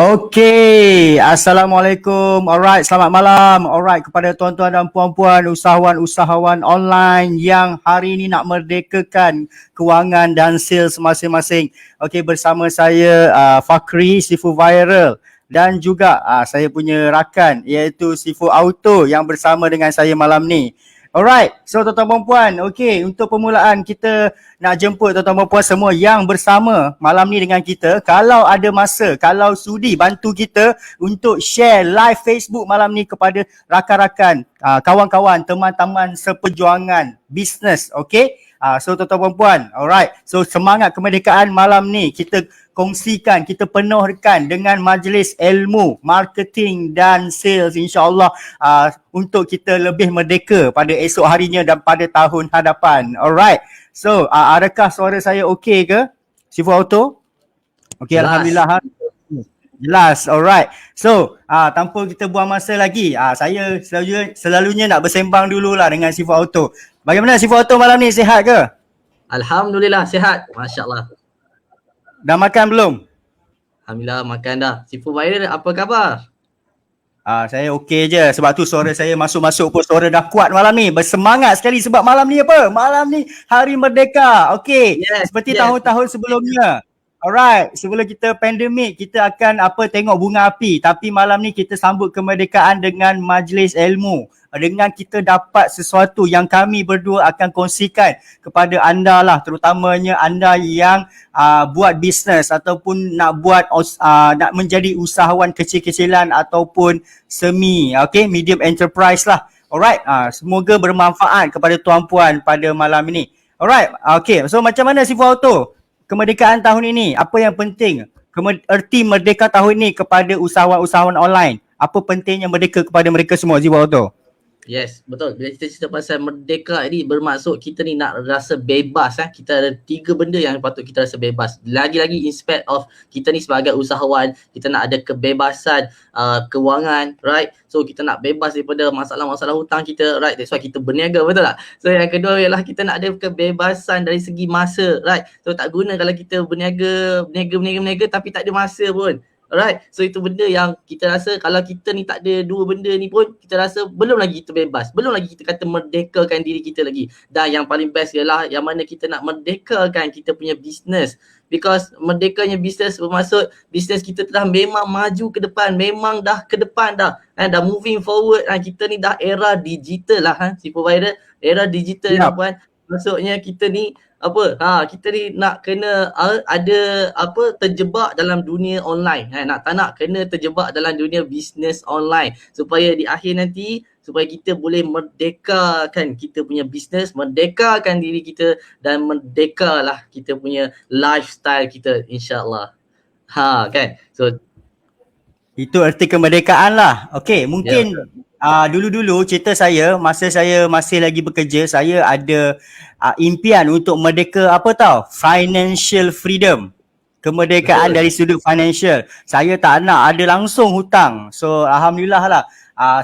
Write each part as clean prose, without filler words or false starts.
Okey, Assalamualaikum. Alright, selamat malam. Alright, kepada tuan-tuan dan puan-puan usahawan-usahawan online yang hari ini nak merdekakan kewangan dan sales masing-masing. Okey, bersama saya Fakri, Sifu Viral, dan juga saya punya rakan iaitu Sifu Auto yang bersama dengan saya malam ni. Alright, so tuan-tuan puan, okey, untuk permulaan kita nak jemput tuan-tuan puan semua yang bersama malam ni dengan kita. Kalau ada masa, kalau sudi bantu kita untuk share live Facebook malam ni kepada rakan-rakan, kawan-kawan, teman-teman seperjuangan bisnes, okey? So tuan-tuan puan, alright. So semangat kemerdekaan malam ni kita kongsikan, kita penuhkan dengan majlis ilmu, marketing dan sales, insya-Allah untuk kita lebih merdeka pada esok harinya dan pada tahun hadapan. Alright. So, adakah suara saya okey ke? Sifu Auto? Okey, alhamdulillah. Jelas. Alright. So, tanpa kita buang masa lagi, saya selalunya nak bersembang dululah dengan Sifu Auto. Bagaimana Sifu Auto malam ni, sihat ke? Alhamdulillah sihat. Masya-Allah. Dah makan belum? Alhamdulillah makan dah. Sifu Viral apa khabar? Saya okey je. Sebab tu suara saya masuk-masuk pun suara dah kuat malam ni. Bersemangat sekali sebab malam ni apa? Malam ni Hari Merdeka. Okey. Seperti tahun-tahun sebelumnya. Alright, sebelum kita pandemik, kita akan tengok bunga api. Tapi malam ni kita sambut kemerdekaan dengan majlis ilmu. Dengan kita dapat sesuatu yang kami berdua akan kongsikan kepada anda lah. Terutamanya anda yang buat bisnes ataupun nak buat nak menjadi usahawan kecil-kecilan ataupun semi, medium enterprise lah. Alright, semoga bermanfaat kepada tuan-puan pada malam ini. Alright, so macam mana Sifu Auto? Kemerdekaan tahun ini, apa yang penting? Erti merdeka tahun ini kepada usahawan-usahawan online. Apa pentingnya merdeka kepada mereka semua, Sifu Auto? Yes, betul. Bila kita cerita pasal merdeka ni bermaksud kita ni nak rasa bebas. Kita ada 3 benda yang patut kita rasa bebas. Lagi-lagi instead of kita ni sebagai usahawan, kita nak ada kebebasan kewangan, right? So kita nak bebas daripada masalah-masalah hutang kita, right? That's why kita berniaga, betul tak? So yang kedua ialah kita nak ada kebebasan dari segi masa, right? So tak guna kalau kita berniaga tapi tak ada masa pun. Alright, so itu benda yang kita rasa kalau kita ni tak ada 2 benda ni pun kita rasa belum lagi kita bebas, belum lagi kita kata merdekakan diri kita lagi. Dan yang paling best ialah yang mana kita nak merdekakan kita punya bisnes. Because merdekanya bisnes bermaksud bisnes kita telah memang maju ke depan, memang dah ke depan dah. Dah moving forward, kita ni dah era digital lah, Sifu Viral, era digital ni puan. Maksudnya kita ni kita ni nak kena terjebak dalam dunia online. Tak nak kena terjebak dalam dunia bisnes online supaya di akhir nanti supaya kita boleh merdekakan kita punya bisnes, merdekakan diri kita dan merdekalah kita punya lifestyle kita, insya-Allah. Kan? So itu erti kemerdekaan lah. Okey, mungkin dulu-dulu cerita saya, masa saya masih lagi bekerja, saya ada impian untuk merdeka financial freedom. Kemerdekaan dari sudut financial. Saya tak nak ada langsung hutang. So alhamdulillah lah.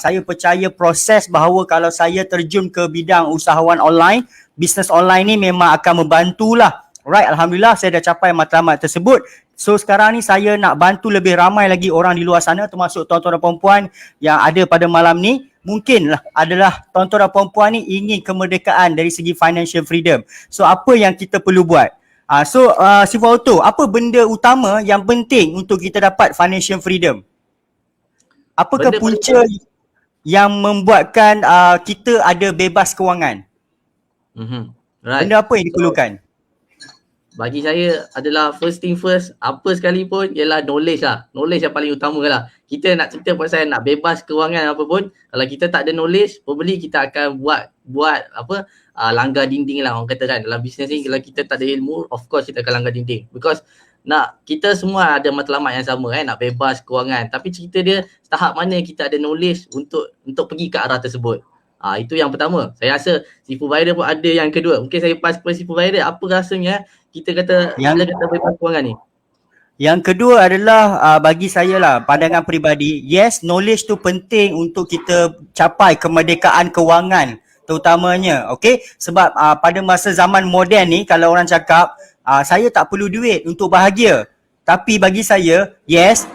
Saya percaya proses bahawa kalau saya terjun ke bidang usahawan online, bisnes online ni memang akan membantulah. Right, alhamdulillah saya dah capai matlamat tersebut. So sekarang ni saya nak bantu lebih ramai lagi orang di luar sana, termasuk tuan-tuan dan puan-puan yang ada pada malam ni. Mungkinlah adalah tuan-tuan dan puan-puan ni ingin kemerdekaan dari segi financial freedom. So apa yang kita perlu buat? Sifu Auto, apa benda utama yang penting untuk kita dapat financial freedom? Apakah punca yang membuatkan kita ada bebas kewangan? Right. Benda apa yang diperlukan? Bagi saya adalah first thing first, apa sekalipun ialah knowledge lah. Knowledge yang paling utama lah. Kita nak cerita pasal nak bebas kewangan apa pun, kalau kita tak ada knowledge, probably kita akan buat langgar dinding lah orang kata kan. Dalam bisnes ni kalau kita tak ada ilmu, of course kita akan langgar dinding. Because kita semua ada matlamat yang sama nak bebas kewangan. Tapi cerita dia tahap mana kita ada knowledge untuk pergi ke arah tersebut. Itu yang pertama. Saya rasa Sifu Viral pun ada yang kedua. Mungkin saya pass kepada Sifu Viral. Apa rasanya kita kata bebas kewangan ni? Yang kedua adalah bagi saya lah, pandangan peribadi, yes, knowledge tu penting untuk kita capai kemerdekaan kewangan terutamanya, okey? Sebab pada masa zaman moden ni, kalau orang cakap saya tak perlu duit untuk bahagia. Tapi bagi saya, yes,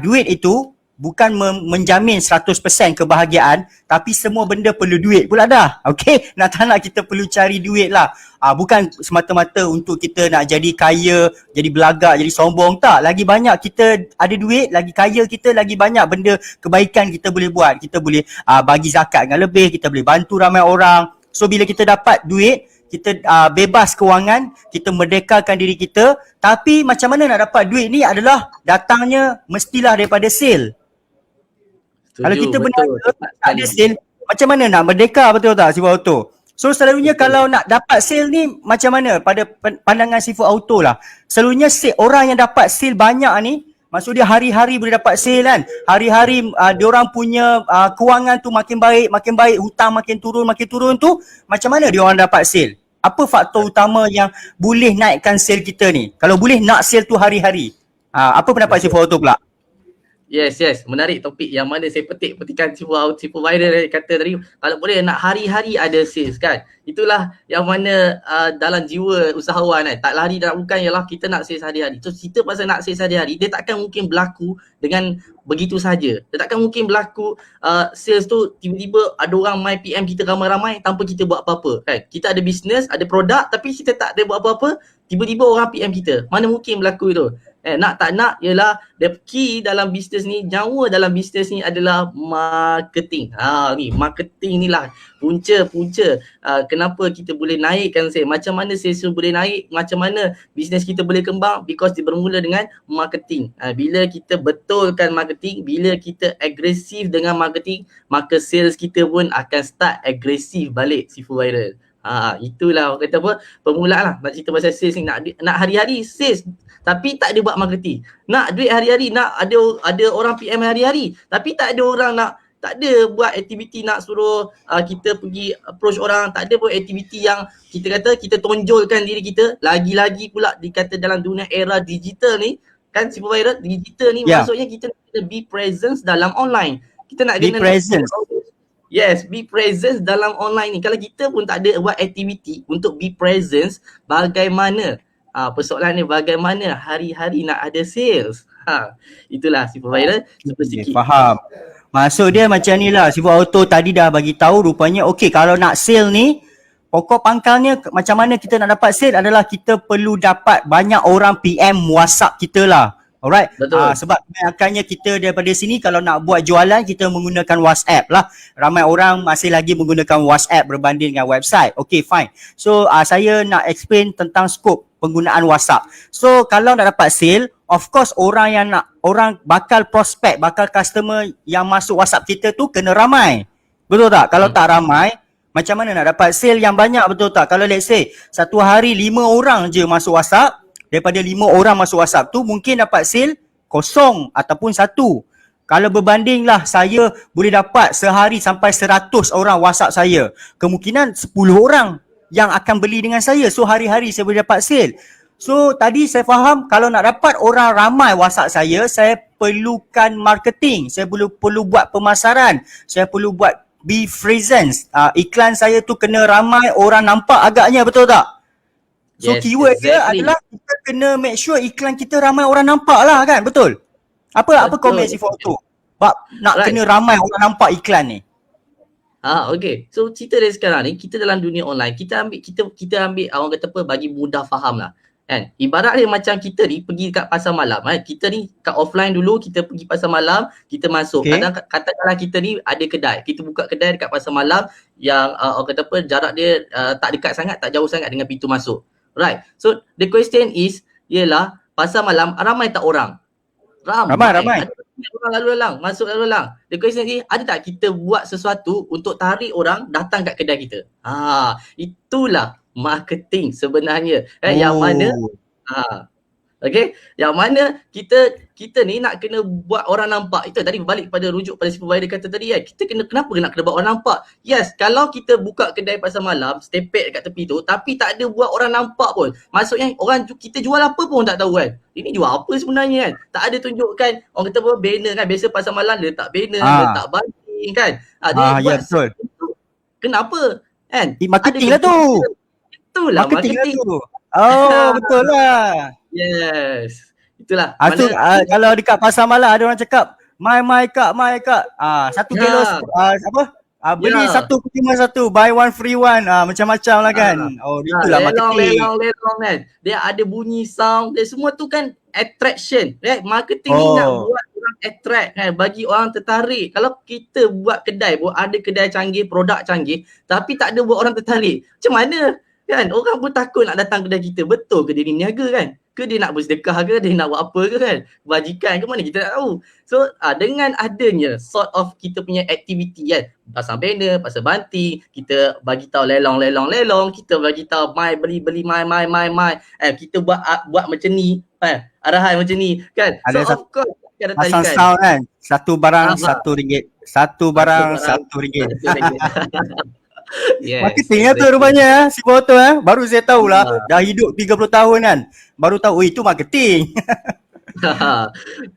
duit itu bukan menjamin 100% kebahagiaan, tapi semua benda perlu duit pula dah. Okay, nak tak nak kita perlu cari duit lah. Bukan semata-mata untuk kita nak jadi kaya, jadi belagak, jadi sombong, tak. Lagi banyak kita ada duit, lagi kaya kita, lagi banyak benda kebaikan kita boleh buat. Kita boleh bagi zakat dengan lebih, kita boleh bantu ramai orang. So bila kita dapat duit, kita bebas kewangan, kita merdekakan diri kita. Tapi macam mana nak dapat duit ni adalah datangnya mestilah daripada sale. Kalau kita berniaga tak ada sale, macam mana nak merdeka, betul tak Sifu Auto? So selalunya kalau nak dapat sale ni macam mana pada pandangan Sifu Auto lah. Selalunya orang yang dapat sale banyak ni, maksud dia hari-hari boleh dapat sale kan. Hari-hari diorang punya kewangan tu makin baik, hutang makin turun tu, macam mana diorang dapat sale? Apa faktor utama yang boleh naikkan sale kita ni? Kalau boleh nak sale tu hari-hari. Apa pendapat Sifu Auto pula? Yes, menarik topik yang mana saya petikan Sifu Viral kata tadi, kalau boleh nak hari-hari ada sales kan. Itulah yang mana dalam jiwa usahawan kan. Tak lari dan bukan ialah kita nak sales hari-hari. So cerita pasal nak sales hari-hari, dia takkan mungkin berlaku dengan begitu saja. Dia takkan mungkin berlaku sales tu tiba-tiba ada orang my PM kita ramai-ramai tanpa kita buat apa-apa kan. Kita ada bisnes, ada produk tapi kita tak ada buat apa-apa, tiba-tiba orang PM kita. Mana mungkin berlaku itu? Nak tak nak ialah the key dalam bisnes ni, nyawa dalam bisnes ni adalah marketing. Ni marketing ni lah punca kenapa kita boleh naikkan sales, macam mana sales boleh naik, macam mana bisnes kita boleh kembang, because dia bermula dengan marketing. Bila kita betulkan marketing, bila kita agresif dengan marketing, maka sales kita pun akan start agresif balik Sifu Viral. Itulah orang kata apa, permulaan lah nak cerita pasal sales ni. Nak hari-hari sales tapi tak ada buat marketing. Nak duit hari-hari, nak ada orang PM hari-hari tapi tak ada orang tak ada buat aktiviti nak suruh kita pergi approach orang. Tak ada buat aktiviti yang kita kata kita tonjolkan diri kita. Lagi-lagi pula dikata dalam dunia era digital ni kan, Sifu Viral, digital ni maksudnya kita nak kena be presence dalam online. Kita nak kena presence. Yes, be presence dalam online ni. Kalau kita pun tak ada buat aktiviti untuk be presence, bagaimana? Persoalan ni bagaimana hari-hari nak ada sales? Itulah Sifu Viral. Faham. Maksud dia macam ni lah, Sifu Auto tadi dah bagi tahu rupanya okey, kalau nak sale ni pokok pangkalnya macam mana kita nak dapat sale adalah kita perlu dapat banyak orang PM WhatsApp kita lah. Alright. Sebab kebanyakannya kita daripada sini kalau nak buat jualan kita menggunakan WhatsApp lah. Ramai orang masih lagi menggunakan WhatsApp berbanding dengan website. Okay, fine. So saya nak explain tentang skop penggunaan WhatsApp. So kalau nak dapat sale, of course orang bakal prospek, bakal customer yang masuk WhatsApp kita tu kena ramai. Betul tak? Kalau tak ramai, macam mana nak dapat sale yang banyak, betul tak? Kalau let's say satu hari 5 orang je masuk WhatsApp, daripada 5 orang masuk WhatsApp tu mungkin dapat sale 0 ataupun 1. Kalau berbandinglah saya boleh dapat sehari sampai 100 orang WhatsApp saya, kemungkinan 10 orang yang akan beli dengan saya. So hari-hari saya boleh dapat sale. So tadi saya faham kalau nak dapat orang ramai WhatsApp saya perlukan marketing, saya perlu buat pemasaran, saya perlu buat be presence. Iklan saya tu kena ramai orang nampak agaknya, betul tak? So keyword dia adalah kita kena make sure iklan kita ramai orang nampak lah kan, betul? Apa komen Sifu Auto? Nak kena ramai orang nampak iklan ni. Okay. So cerita dari sekarang ni, kita dalam dunia online, kita ambil orang kata apa, bagi mudah faham lah. Kan? Ibarat dia macam kita ni pergi kat pasar malam. Kita ni kat offline dulu, kita pergi pasar malam, kita masuk. Katakanlah kita ni ada kedai. Kita buka kedai dekat pasar malam yang orang kata apa, jarak dia tak dekat sangat, tak jauh sangat dengan pintu masuk. Right. So the question is, ialah pasar malam ramai tak orang? Ramai. Ada orang lalu lalang, masuk lalu lalang. The question is, ada tak kita buat sesuatu untuk tarik orang datang kat kedai kita? Itulah marketing sebenarnya. Yang mana okay, yang mana kita ni nak kena buat orang nampak. Itu tadi balik pada rujuk pada Sifu Viral kata tadi kan. Kita kenapa nak kena buat orang nampak? Yes, kalau kita buka kedai pasar malam, stepek dekat tepi tu, tapi tak ada buat orang nampak pun. Maksudnya kita jual apa pun tak tahu kan. Ini jual apa sebenarnya kan? Tak ada tunjukkan, orang kata apa, banner kan. Biasa pasar malam letak banner, letak banting kan. Ya betul. Kenapa? Kan? Marketing lah tu. Itulah marketing. Lah tu. Betul lah. Yes. Itulah Tu mana kalau dekat pasar malam ada orang cakap, "Mai kak." Satu kilo ya apa? Beli ya satu ketimbang satu, buy one free one. Macam-macam lah kan. Ah, Oh, itulah lelong, marketing. lelong, lelong kan. Dia ada bunyi sound, dia semua tu kan attraction. Right? Marketing ni nak Oh, buat orang attract kan, bagi orang tertarik. Kalau kita buat kedai, buat ada kedai canggih, produk canggih, tapi tak ada buat orang tertarik. Macam mana? Kan? Orang pun takut nak datang kedai kita. Betul ke dia ni niaga kan? Ke dia nak bersedekah ke, dia nak buat apa ke kan? Kebajikan ke mana kita tak tahu. So dengan adanya sort of kita punya aktiviti kan, pasang banner, pasang banting, kita bagi tahu lelong, kita bagi tahu mai beli mai. Kita buat macam ni, arahan macam ni kan. So ada of course akan ada pasang tarikan. sound kan. Satu barang Ah, RM1. Satu satu barang barang RM1. satu ringgit. Yes, Marketing tu exactly. rupanya si Boto Baru saya tahulah. Dah hidup 30 tahun kan. Baru tahu itu marketing.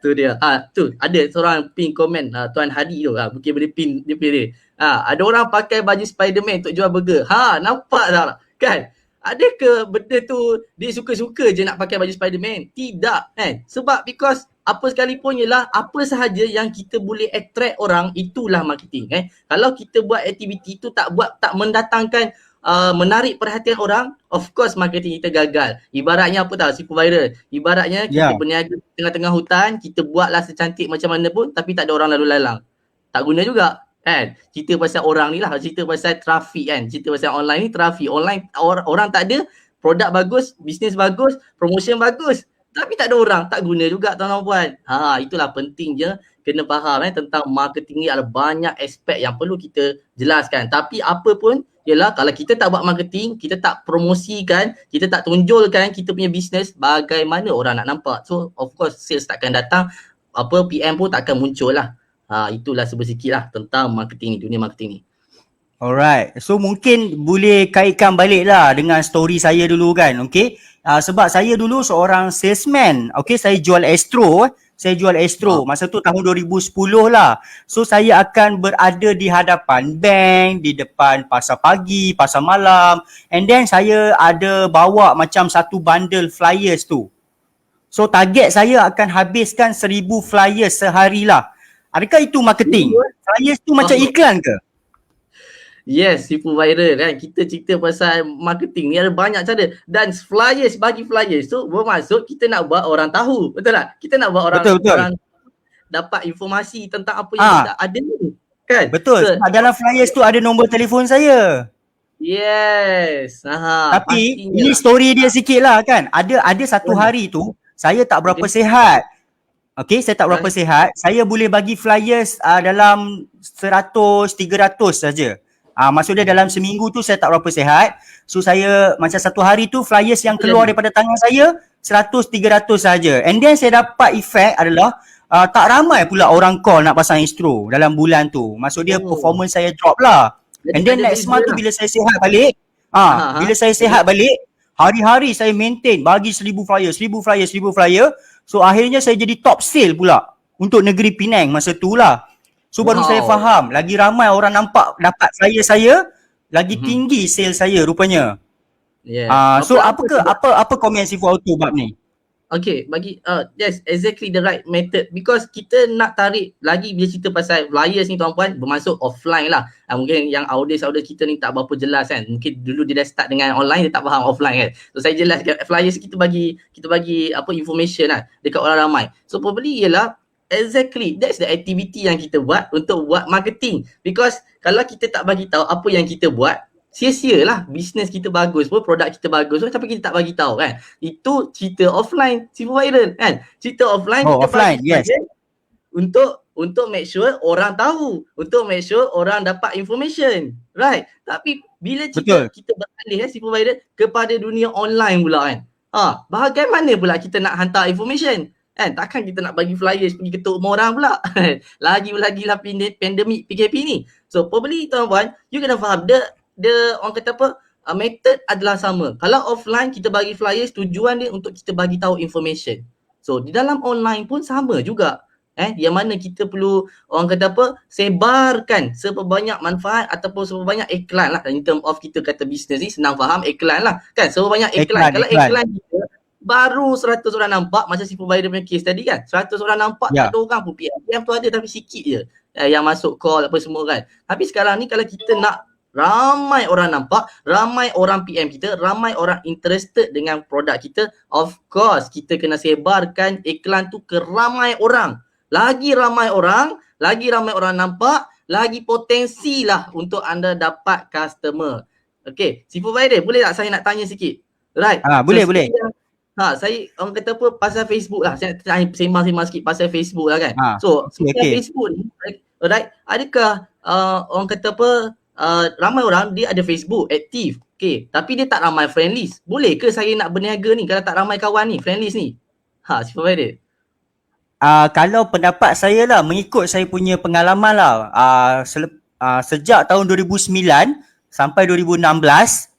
Tu dia. Tu ada seorang pin komen Tuan Hadi tu. Mungkin boleh pin dia pilih. Ada orang pakai baju Spiderman untuk jual burger. Nampak tak? Kan? Ada ke benda tu dia suka-suka je nak pakai baju Spiderman? Tidak kan? Sebab because apa sekalipun ialah apa sahaja yang kita boleh attract orang, itulah marketing kan. Kalau kita buat aktiviti tu tak mendatangkan menarik perhatian orang, of course marketing kita gagal. Ibaratnya apa tahu, sipu viral. Ibaratnya kita Ya. berniaga di tengah-tengah hutan, kita buatlah secantik macam mana pun tapi tak ada orang lalu lalang. Tak guna juga kan. Cerita pasal orang ni lah, cerita pasal trafik kan. Cerita pasal online ni trafik. Online orang tak ada, produk bagus, bisnes bagus, promotion bagus. Tapi tak ada orang, tak guna juga tuan-tuan puan. Itulah penting je kena faham tentang marketing ni ada banyak aspek yang perlu kita jelaskan. Tapi apa pun ialah kalau kita tak buat marketing, kita tak promosikan, kita tak tunjulkan kita punya bisnes, bagaimana orang nak nampak. So of course sales takkan datang, PM pun takkan muncul lah. Itulah sebersikit lah tentang marketing ni, dunia marketing ni. Alright. So mungkin boleh kaitkan balik lah dengan story saya dulu kan. Okay. Sebab saya dulu seorang salesman. Okay. Saya jual Astro. Masa tu tahun 2010 lah. So saya akan berada di hadapan bank, di depan pasar pagi, pasar malam. And then saya ada bawa macam satu bundle flyers tu. So target saya akan habiskan 1,000 flyers sehari lah. Adakah itu marketing? Flyers tu macam iklan ke? Yes, sipu viral kan. Kita cerita pasal marketing ni ada banyak cara. Dan bagi flyers tu bermaksud kita nak buat orang tahu. Betul tak? Kita nak buat orang dapat informasi tentang apa yang kita ada ni. Kan? Betul. So, dalam flyers tu ada nombor telefon saya. Yes. Tapi ini story dia sikit lah kan. Ada satu hari tu saya tak berapa sihat. Okay, saya tak berapa sihat. Saya boleh bagi flyers dalam 100, 300 saja. Maksudnya dalam seminggu tu saya tak berapa sihat. So saya macam satu hari tu flyers yang keluar daripada tangan saya 100, 300 saja. And then saya dapat efek adalah tak ramai pula orang call nak pasang Astro dalam bulan tu. Maksud dia performance saya drop lah. And then next month tu bila saya sihat balik, bila saya sihat balik, hari-hari saya maintain bagi 1,000 flyer. So akhirnya saya jadi top sale pula untuk negeri Penang masa tu lah. So baru saya faham, lagi ramai orang dapat saya, lagi tinggi sale saya rupanya. So apa komen Sifu Auto bab ni? Okay, yes, exactly the right method. Because kita nak tarik lagi bila cerita pasal flyers ni tuan-puan, bermaksud offline lah. Mungkin yang audience kita ni tak berapa jelas kan. Mungkin dulu dia dah start dengan online, dia tak faham offline kan. So saya jelaskan, flyers kita bagi information lah dekat orang ramai. So probably ialah exactly that's the activity yang kita buat untuk buat marketing. Because kalau kita tak bagi tahu apa yang kita buat, sia-sia lah. Bisnes kita bagus pun, produk kita bagus pun, tapi kita tak bagi tahu kan. Itu cerita offline, sifu viral kan. Cerita offline kita offline, yes. Untuk make sure orang tahu, untuk make sure orang dapat information, right? Tapi bila kita beralih sifu viral kepada dunia online pula kan. Bagaimana pula kita nak hantar information? Kan, takkan kita nak bagi flyers pergi ketuk rumah orang pula. Lagi-lagilah pandemik PKP ni. So probably tuan-tuan, you kena faham orang kata apa, method adalah sama. Kalau offline kita bagi flyers, tujuan dia untuk kita bagi tahu information. So di dalam online pun sama juga. Yang mana kita perlu orang kata apa, sebarkan sebanyak manfaat ataupun sebanyak iklan lah. In term of kita kata bisnes ni senang faham, iklan lah kan. Sebanyak iklan. Kalau iklan kita baru 100 orang nampak macam si provider punya case tadi kan. 100 orang nampak Ya. tak ada orang pun. PM tu ada tapi sikit je yang masuk call apa semua kan. Tapi sekarang ni kalau kita nak ramai orang nampak, ramai orang PM kita, ramai orang interested dengan produk kita, of course kita kena sebarkan iklan tu ke ramai orang. Lagi ramai orang nampak, lagi potensi lah untuk anda dapat customer. Okay, si provider boleh tak saya nak tanya sikit? Right. Boleh. Saya orang kata apa pasal Facebook lah. Saya sembang sikit pasal Facebook lah kan. So, okay. Facebook ni, right, adakah orang kata apa ramai orang dia ada Facebook aktif. Okay, tapi dia tak ramai friend list. Boleh ke saya nak berniaga ni kalau tak ramai kawan ni, friend list ni? Si provider. Kalau pendapat saya lah, mengikut saya punya pengalaman lah, sejak tahun 2009 sampai 2016,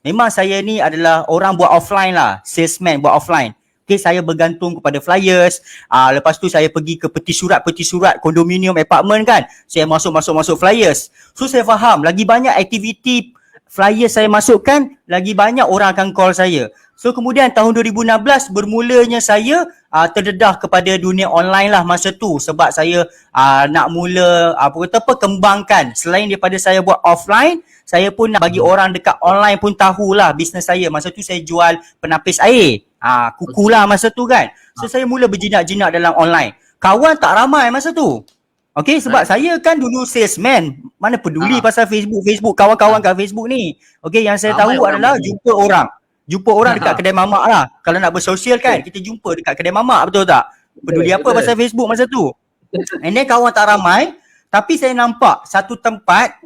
memang saya ni adalah orang buat offline lah, salesman buat offline. Okay, saya bergantung kepada flyers, lepas tu saya pergi ke peti surat kondominium, apartment kan, saya masuk flyers. So saya faham, lagi banyak aktiviti flyers saya masukkan, lagi banyak orang akan call saya. So kemudian tahun 2016 bermulanya saya terdedah kepada dunia online lah masa tu, sebab saya nak mula kembangkan. Selain daripada saya buat offline, saya pun nak bagi orang dekat online pun tahulah bisnes saya. Masa tu saya jual penapis air, kuku lah masa tu kan. So saya mula berjinak-jinak dalam online. Kawan tak ramai masa tu. Okay, sebab saya kan dulu salesman, mana peduli pasal Facebook, kawan-kawan kat Facebook ni. Okay, yang saya tahu adalah jumpa orang dekat kedai mamak lah. Kalau nak bersosial kan, kita jumpa dekat kedai mamak, betul tak? Peduli apa pasal Facebook masa tu. And then kawan tak ramai, tapi saya nampak satu tempat,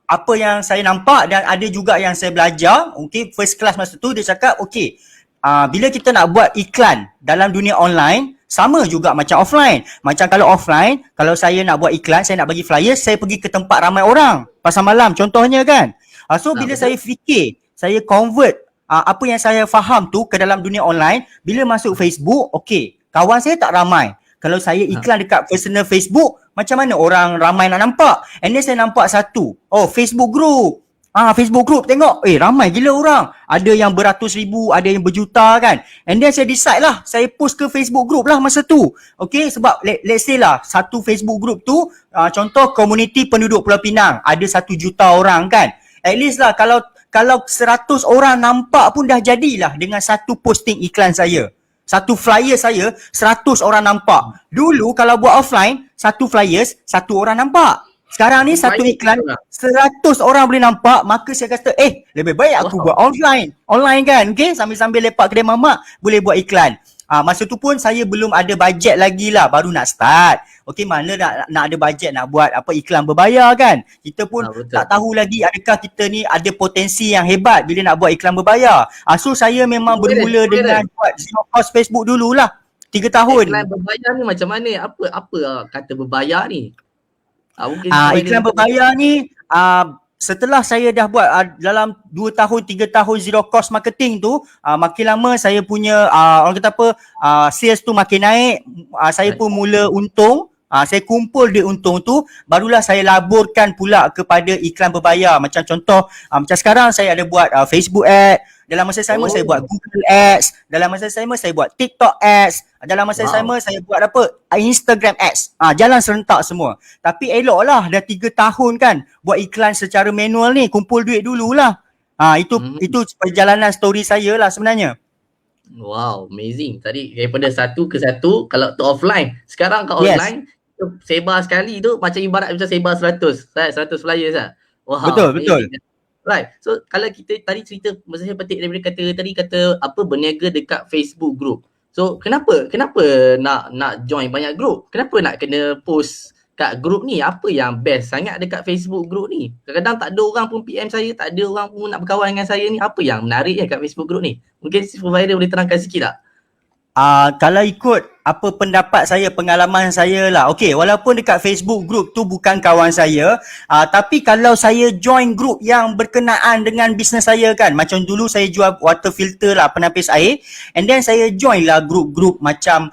apa yang saya nampak dan ada juga yang saya belajar. Okay, first class masa tu dia cakap, okay, bila kita nak buat iklan dalam dunia online, sama juga macam offline. Macam kalau offline, kalau saya nak buat iklan, saya nak bagi flyer, saya pergi ke tempat ramai orang pasar malam contohnya kan. So bila saya fikir, saya convert apa yang saya faham tu ke dalam dunia online, bila masuk Facebook, okay, kawan saya tak ramai. Kalau saya iklan dekat personal Facebook, macam mana orang ramai nak nampak? And then saya nampak satu, Facebook group. Facebook group, tengok, ramai gila orang. Ada yang beratus ribu, ada yang berjuta kan. And then saya decide lah, saya post ke Facebook group lah masa tu. Okay, sebab let's say lah, satu Facebook group tu, contoh komuniti penduduk Pulau Pinang, ada 1 juta orang kan. At least lah, kalau 100 orang nampak pun dah jadilah dengan satu posting iklan saya. Satu flyer saya, 100 orang nampak. Dulu kalau buat offline, satu flyers, 1 orang nampak. Sekarang ni satu iklan 100 orang boleh nampak, maka saya kata lebih baik aku buat online kan, okay, sambil-sambil lepak kedai mamak boleh buat iklan. Masa tu pun saya belum ada bajet lagi lah, baru nak start. Okay, mana nak ada bajet nak buat apa iklan berbayar kan. Kita pun tak tahu lagi adakah kita ni ada potensi yang hebat bila nak buat iklan berbayar. So saya memang bermula dengan buat zero cost Facebook dululah, 3 tahun. Iklan berbayar ni macam mana? Apa kata berbayar ni? Iklan berbayar ni, setelah saya dah buat dalam 2 tahun, 3 tahun zero cost marketing tu, makin lama saya punya orang kata apa, sales tu makin naik, saya pun mula untung. Saya kumpul duit untung tu, barulah saya laburkan pula kepada iklan berbayar. Macam contoh, macam sekarang saya ada buat Facebook ad, dalam masa sama saya buat Google Ads, dalam masa sama saya buat TikTok Ads, dalam masa sama saya buat apa, Instagram Ads. Jalan serentak semua. Tapi elok lah, dah 3 tahun kan buat iklan secara manual ni, kumpul duit dululah. Itu perjalanan story saya lah sebenarnya. Wow, amazing. Tadi daripada 1 ke 1 kalau tu offline. Sekarang kalau online, sebar sekali tu macam ibarat macam sebar 100 flyers lah. Wow, betul. Right. So kalau kita tadi cerita, maksudnya petik daripada kata apa, berniaga dekat Facebook group. So kenapa nak join banyak group? Kenapa nak kena post kat group ni? Apa yang best sangat dekat Facebook group ni? Kadang-kadang tak ada orang pun PM saya, tak ada orang pun nak berkawan dengan saya ni. Apa yang menariknya kat Facebook group ni? Mungkin si provider boleh terangkan sikit tak? Kalau ikut apa pendapat saya, pengalaman saya lah. Okay, walaupun dekat Facebook group tu bukan kawan saya, tapi kalau saya join group yang berkenaan dengan bisnes saya kan, macam dulu saya jual water filter lah, penapis air, and then saya join lah group-group macam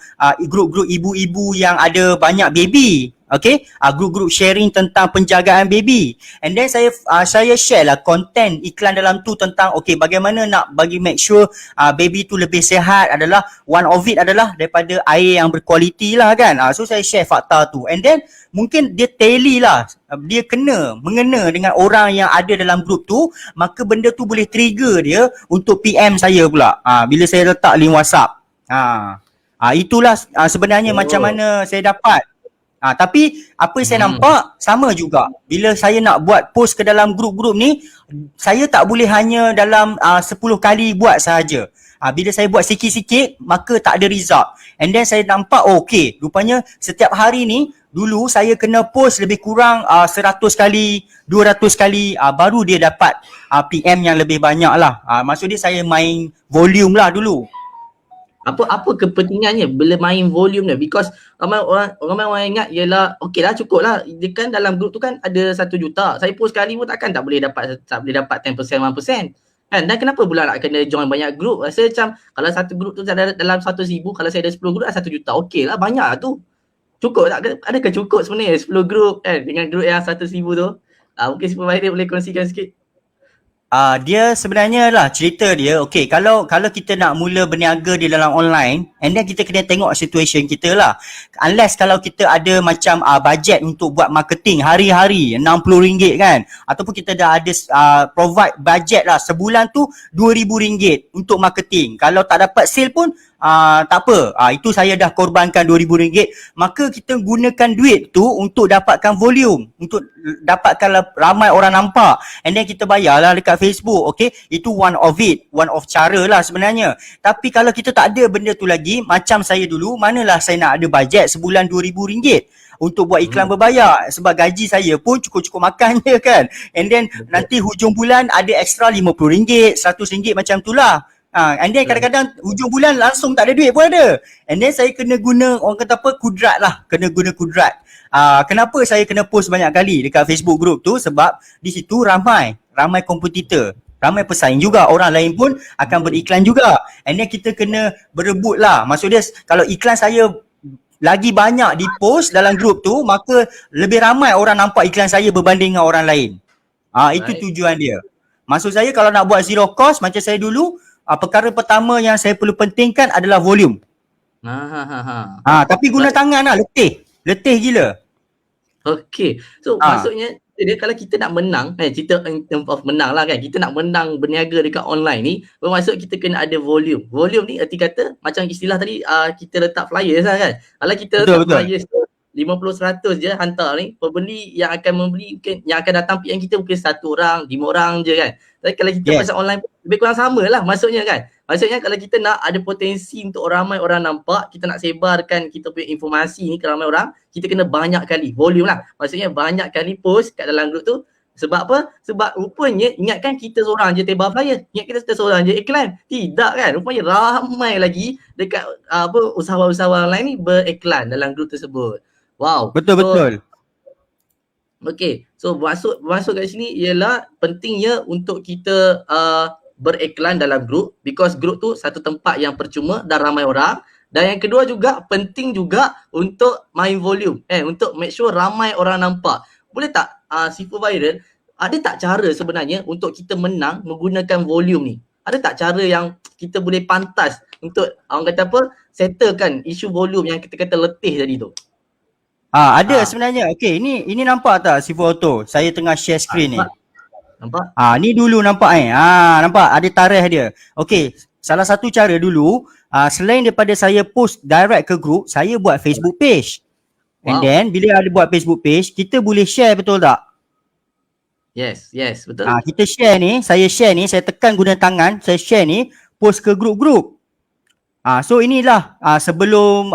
group-group ibu-ibu yang ada banyak baby. Okay, grup-grup sharing tentang penjagaan baby. And then saya share lah konten iklan dalam tu tentang okay, bagaimana nak bagi make sure baby tu lebih sihat adalah one of it adalah daripada air yang berkualiti lah kan. So saya share fakta tu. And then mungkin dia tally lah, dia mengena dengan orang yang ada dalam grup tu, maka benda tu boleh trigger dia untuk PM saya pula. Bila saya letak link WhatsApp. Itulah sebenarnya macam mana saya dapat. Tapi apa yang saya nampak sama juga. Bila saya nak buat post ke dalam grup-grup ni, saya tak boleh hanya dalam 10 kali buat sahaja. Bila saya buat sikit-sikit, maka tak ada result. And then saya nampak okay, rupanya setiap hari ni dulu saya kena post lebih kurang 100 kali, 200 kali, baru dia dapat PM yang lebih banyak lah. Maksud dia saya main volume lah dulu. Apa kepentingannya bila main volume ni? Because ramai orang ingat ialah okey lah, cukup lah. Dia kan dalam grup tu kan ada 1 juta. Saya post sekali pun tak boleh dapat 10%, 1%. Kan? Dan kenapa pula nak kena join banyak grup? Rasa macam kalau satu grup tu dalam 100,000, kalau saya ada 10 grup 1 juta. Okey lah, banyak lah tu. Cukup tak? Adakah cukup sebenarnya 10 grup kan dengan grup yang 100,000 tu? Mungkin supervisor boleh kongsikan sikit. Dia sebenarnya lah cerita dia, okay, kalau kita nak mula berniaga di dalam online, and then kita kena tengok situation kita lah. Unless kalau kita ada macam budget untuk buat marketing hari-hari RM60 kan, ataupun kita dah ada provide budget lah sebulan tu RM2,000 untuk marketing. Kalau tak dapat sale pun tak apa, itu saya dah korbankan RM2,000, maka kita gunakan duit tu untuk dapatkan volume, untuk dapatkan ramai orang nampak, and then kita bayarlah dekat Facebook. Okay, itu one of cara lah sebenarnya. Tapi kalau kita tak ada benda tu lagi, macam saya dulu, manalah saya nak ada bajet sebulan RM2,000 untuk buat iklan berbayar, sebab gaji saya pun cukup-cukup makan je kan. And then nanti hujung bulan ada extra RM50, RM100 macam tu lah. And then kadang-kadang hujung bulan langsung tak ada duit pun ada. And then saya kena guna, orang kata apa, kudrat lah. Kena guna kudrat. Kenapa saya kena post banyak kali dekat Facebook group tu? Sebab di situ ramai kompetitor. Ramai pesaing juga. Orang lain pun akan beriklan juga. And then kita kena berebut lah. Maksud dia kalau iklan saya lagi banyak di post dalam group tu, maka lebih ramai orang nampak iklan saya berbanding dengan orang lain. Itu tujuan dia. Maksud saya kalau nak buat zero cost macam saya dulu, perkara pertama yang saya perlu pentingkan adalah volume. Tapi guna tangan lah, letih gila. Okay, so maksudnya dia kalau kita nak menang, cerita in terms of menang lah kan, kita nak menang berniaga dekat online ni, bermaksud kita kena ada volume. Volume ni erti kata macam istilah tadi, kita letak flyers lah kan. Kalau kita letak flyers tu 50-100 je hantar ni, pembeli yang akan membeli mungkin, yang akan datang PM kita mungkin 1 orang, 5 orang je kan. Tapi kalau kita pasal online lebih kurang sama lah maksudnya kan. Maksudnya kalau kita nak ada potensi untuk ramai orang nampak, kita nak sebarkan kita punya informasi ni ke ramai orang, kita kena banyak kali, volume lah. Maksudnya banyak kali post kat dalam grup tu. Sebab apa? Sebab rupanya ingatkan kita seorang je tebar flyer, ingat kita seorang je iklan. Tidak kan? Rupanya ramai lagi dekat usahawan-usahawan online ni beriklan dalam grup tersebut. Wow. Betul. Okay, so masuk kat sini ialah pentingnya untuk kita beriklan dalam grup, because grup tu satu tempat yang percuma dan ramai orang. Dan yang kedua juga penting juga untuk main volume, untuk make sure ramai orang nampak. Boleh tak supervisor, ada tak cara sebenarnya untuk kita menang menggunakan volume ni? Ada tak cara yang kita boleh pantas untuk orang kata apa, settlekan isu volume yang kita kata letih tadi tu? Ada sebenarnya. Okay, ini nampak tak si foto? Saya tengah share screen ni. Nampak? Ni dulu nampak nampak ada tarikh dia. Okay, salah satu cara dulu, selain daripada saya post direct ke group, saya buat Facebook page. And then bila ada buat Facebook page, kita boleh share, betul tak? Yes, betul. Kita share ni, saya tekan guna tangan, saya share ni, post ke grup-grup. So inilah sebelum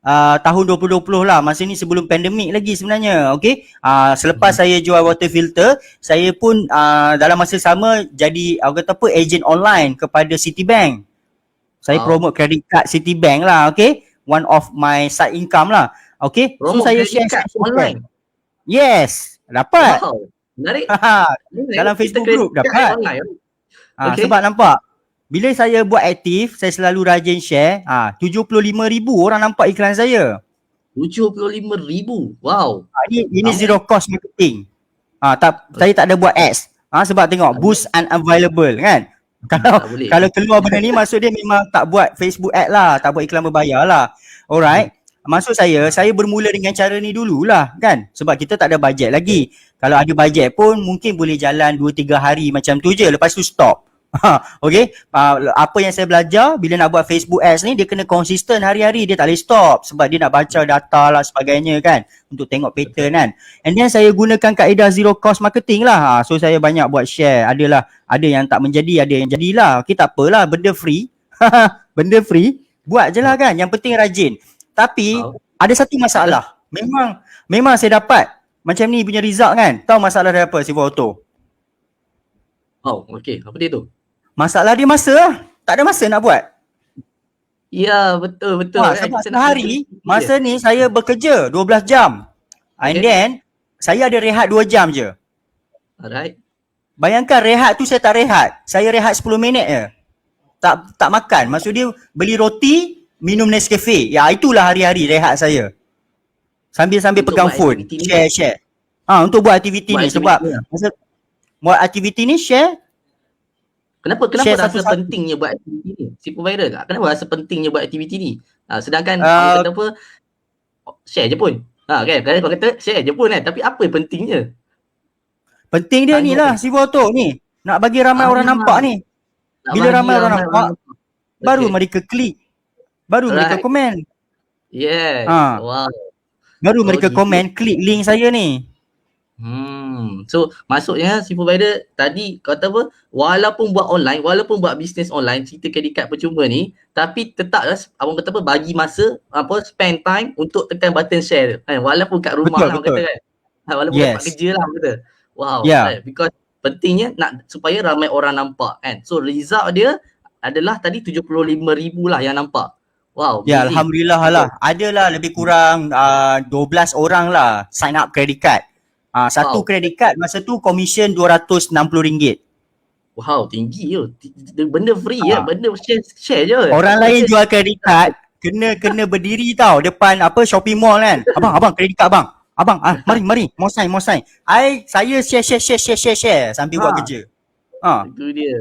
tahun 2020 lah, masa ni sebelum pandemik lagi sebenarnya. Okay, selepas saya jual water filter, saya pun dalam masa sama jadi agent online kepada Citibank. Saya promote credit card Citibank lah. Okay, one of my side income lah. Okay, so saya share online. Yes, dapat. Menarik. Dalam Facebook group dapat. Sebab nampak, bila saya buat aktif, saya selalu rajin share, 75,000 orang nampak iklan saya. 75,000. Wow. Ini Ramai. zero cost marketing. Saya tak ada buat ads. Sebab tengok boost unavailable kan. Kalau Tak boleh. kalau keluar benda ni maksud dia memang tak buat Facebook ad lah, tak buat iklan berbayar lah. Alright. Maksud saya bermula dengan cara ni dululah kan. Sebab kita tak ada bajet lagi. Kalau ada bajet pun mungkin boleh jalan 2-3 hari macam tu je, lepas tu stop. Okay, apa yang saya belajar bila nak buat Facebook ads ni, dia kena konsisten hari-hari, dia tak boleh stop sebab dia nak baca data lah sebagainya kan, untuk tengok pattern kan. And then saya gunakan kaedah zero cost marketing lah. So saya banyak buat share, ada yang tak menjadi, ada yang jadilah. Okay, tak apalah, benda free. Benda free, buat je lah kan, yang penting rajin. Tapi ada satu masalah, memang saya dapat macam ni punya result kan. Tahu masalah dia apa, Siva Auto? Okay. Apa dia tu? Masalah dia masa lah. Tak ada masa nak buat. Ya, betul. Sebab sehari, masa ni saya bekerja 12 jam. And then, saya ada rehat 2 jam je. Alright. Bayangkan rehat tu saya tak rehat. Saya rehat 10 minit je. Tak makan. Maksud dia beli roti, minum Nescafe. Ya, itulah hari-hari rehat saya. Sambil-sambil Untuk pegang buat phone. Share. Untuk buat aktiviti ni. Sebab masa buat aktiviti ni share. Kenapa share rasa satu-satu. pentingnya buat aktiviti ni? Sipu viral tak? Kenapa rasa pentingnya buat aktiviti ni? Sedangkan orang kata apa, share je pun. Kan? Kalau kau kata share je pun kan. Tapi apa pentingnya? Penting dia ni lah, Sivu Auto ni. Nak bagi ramai orang nampak ni. Bila ramai orang nampak, baru mereka klik. Baru mereka komen. Yes. Wow. Baru mereka komen, klik link saya ni. So maksudnya Sifu Viral tadi kata apa, walaupun buat online, walaupun buat bisnes online, cerita kredit kad percuma ni, tapi tetaplah abang kata apa, bagi masa spend time untuk tekan button share kan, walaupun kat rumah lah kata kan, walaupun kat kerja lah kata. Wow. Because pentingnya nak supaya ramai orang nampak kan. So result dia adalah tadi 75,000 lah yang nampak. Wow. Ya, alhamdulillah lah. Adalah lebih kurang 12 orang lah sign up credit card. Satu credit card masa tu commission RM260. Wow, tinggi je. Benda free je, benda share je. Orang lain jual credit card kena berdiri tau depan shopping mall kan. Abang credit card abang. Abang, mari mau sign. Saya share sambil buat kerja. Itu dia.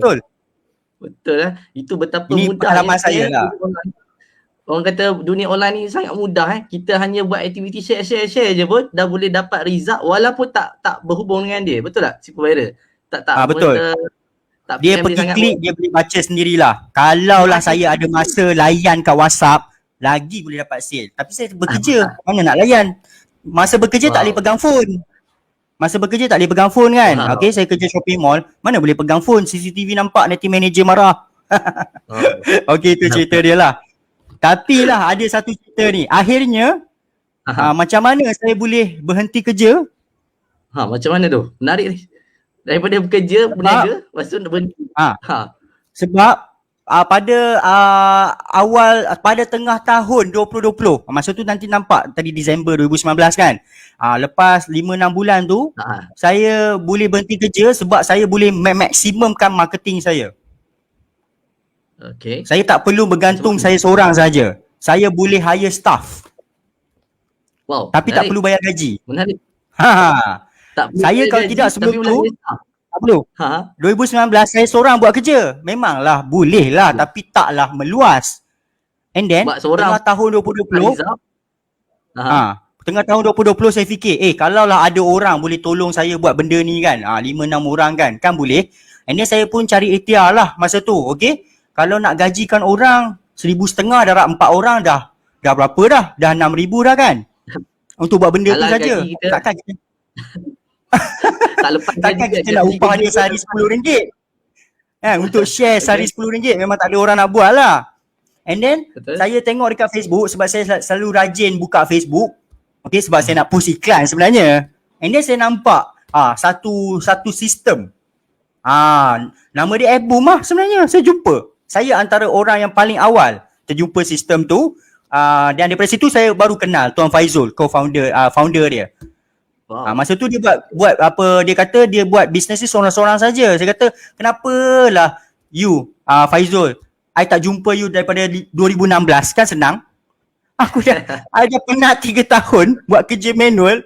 Betul lah. Itu betapa ini mudah. Pengalaman saya lah. Orang kata dunia online ni sangat mudah Kita hanya buat aktiviti share je pun dah boleh dapat result walaupun tak berhubung dengan dia. Betul tak? Sipu viral. Betul. Dia pergi klik, dia boleh baca sendirilah. Kalau lah saya ada masa layan kat WhatsApp, lagi boleh dapat sale. Tapi saya bekerja, mana nak layan? Masa bekerja tak boleh pegang phone. Kan? Okay, saya kerja shopping mall, mana boleh pegang phone? CCTV nampak, nanti manager marah. Okay, itu cerita dia lah. Tapi lah ada satu cerita ni. Akhirnya macam mana saya boleh berhenti kerja? Macam mana tu? Menarik ni. Daripada bekerja, berniaga, lepas tu nak berhenti. Sebab pada tengah tahun 2020, masa tu nanti nampak tadi Disember 2019 kan. Lepas 5-6 bulan tu, saya boleh berhenti kerja sebab saya boleh maksimumkan marketing saya. Okay. Saya tak perlu bergantung saya seorang saja. Saya boleh hire staff. Wow. Tapi tak perlu bayar gaji. Menarik. Saya kalau tidak sebelum tu tak perlu. 2019 saya seorang buat kerja. Memanglah boleh lah tapi taklah meluas. And then tengah tahun 2020 tengah tahun 2020 saya fikir kalau lah ada orang boleh tolong saya buat benda ni kan, 5-6 orang kan boleh. And then saya pun cari ikhtiar lah masa tu. Okay, kalau nak gajikan orang 1,500 darat 4 orang dah berapa dah? Dah 6,000 dah kan? Untuk buat benda tu saja. Takkan kita takkan kita nak upah dia sehari RM10. Untuk share sehari RM10 memang tak ada orang nak buat lah. And then saya tengok dekat Facebook sebab saya selalu rajin buka Facebook. Okay, sebab saya nak push iklan sebenarnya. And then saya nampak satu sistem. Nama dia App Boom lah sebenarnya. Saya jumpa. Saya antara orang yang paling awal terjumpa sistem tu. Dan daripada situ saya baru kenal Tuan Faizul, founder dia. Masa tu dia buat apa, dia kata dia buat bisnes ni seorang-seorang saja. Saya kata, kenapalah you Faizul, I tak jumpa you daripada 2016 kan senang. I dah penat 3 tahun buat kerja manual.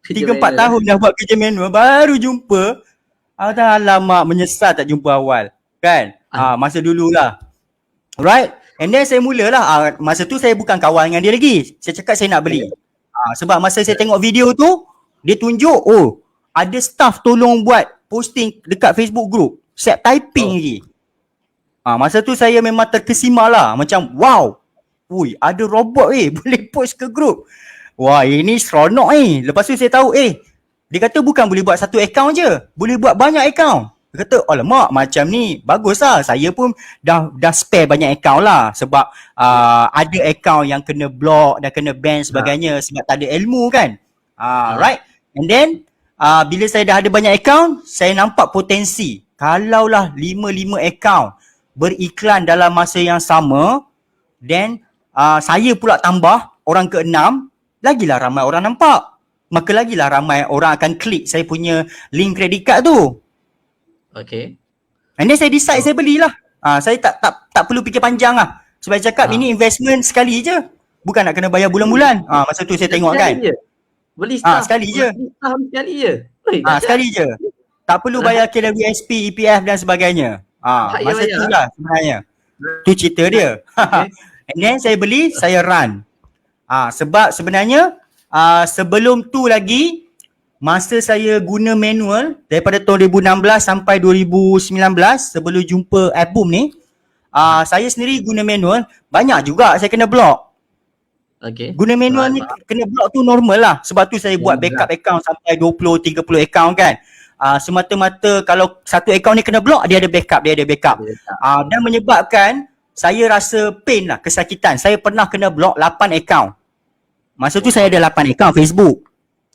3-4 tahun dah buat kerja manual, baru jumpa. Alamak, menyesal tak jumpa awal. Kan? Masa dululah. Alright. And then saya mulalah. Masa tu saya bukan kawan dengan dia lagi. Saya cakap saya nak beli. Sebab masa saya tengok video tu, dia tunjuk, ada staff tolong buat posting dekat Facebook group. Siap typing lagi. Masa tu saya memang terkesima lah. Macam, wow. Ui, ada robot boleh post ke group. Wah, ini seronok Lepas tu saya tahu, dia kata bukan boleh buat satu account je. Boleh buat banyak account. Dia kata, alamak, macam ni bagus lah. Saya pun dah spare banyak account lah. Sebab ada account yang kena block dan kena ban sebagainya. Sebab tak ada ilmu kan. Right. And then, bila saya dah ada banyak account, saya nampak potensi. Kalaulah 5 account beriklan dalam masa yang sama, then saya pula tambah orang ke-6, lagilah ramai orang nampak. Maka lagilah ramai orang akan klik saya punya link credit card tu. Okay. And then saya decide saya belilah. Saya tak perlu fikir panjang lah. Sebab saya cakap ini investment sekali je. Bukan nak kena bayar bulan-bulan. Masa tu saya tengok kan. Beli staff. Sekali je. Sekali je. Sekali je. Tak perlu bayar KWSP, EPF dan sebagainya. Masa tu lah sebenarnya. Tu cerita dia. And then saya beli, saya run. Sebab sebenarnya sebelum tu lagi, masa saya guna manual daripada tahun 2016 sampai 2019 sebelum jumpa Apboom ni, saya sendiri guna manual, banyak juga saya kena block. Okay. Guna manual ni kena block tu normal lah. Sebab tu saya buat backup account sampai 20-30 account kan. Semata-mata kalau satu account ni kena block, dia ada backup. Dan menyebabkan saya rasa pain lah, kesakitan. Saya pernah kena block 8 account. Masa tu saya ada 8 account Facebook.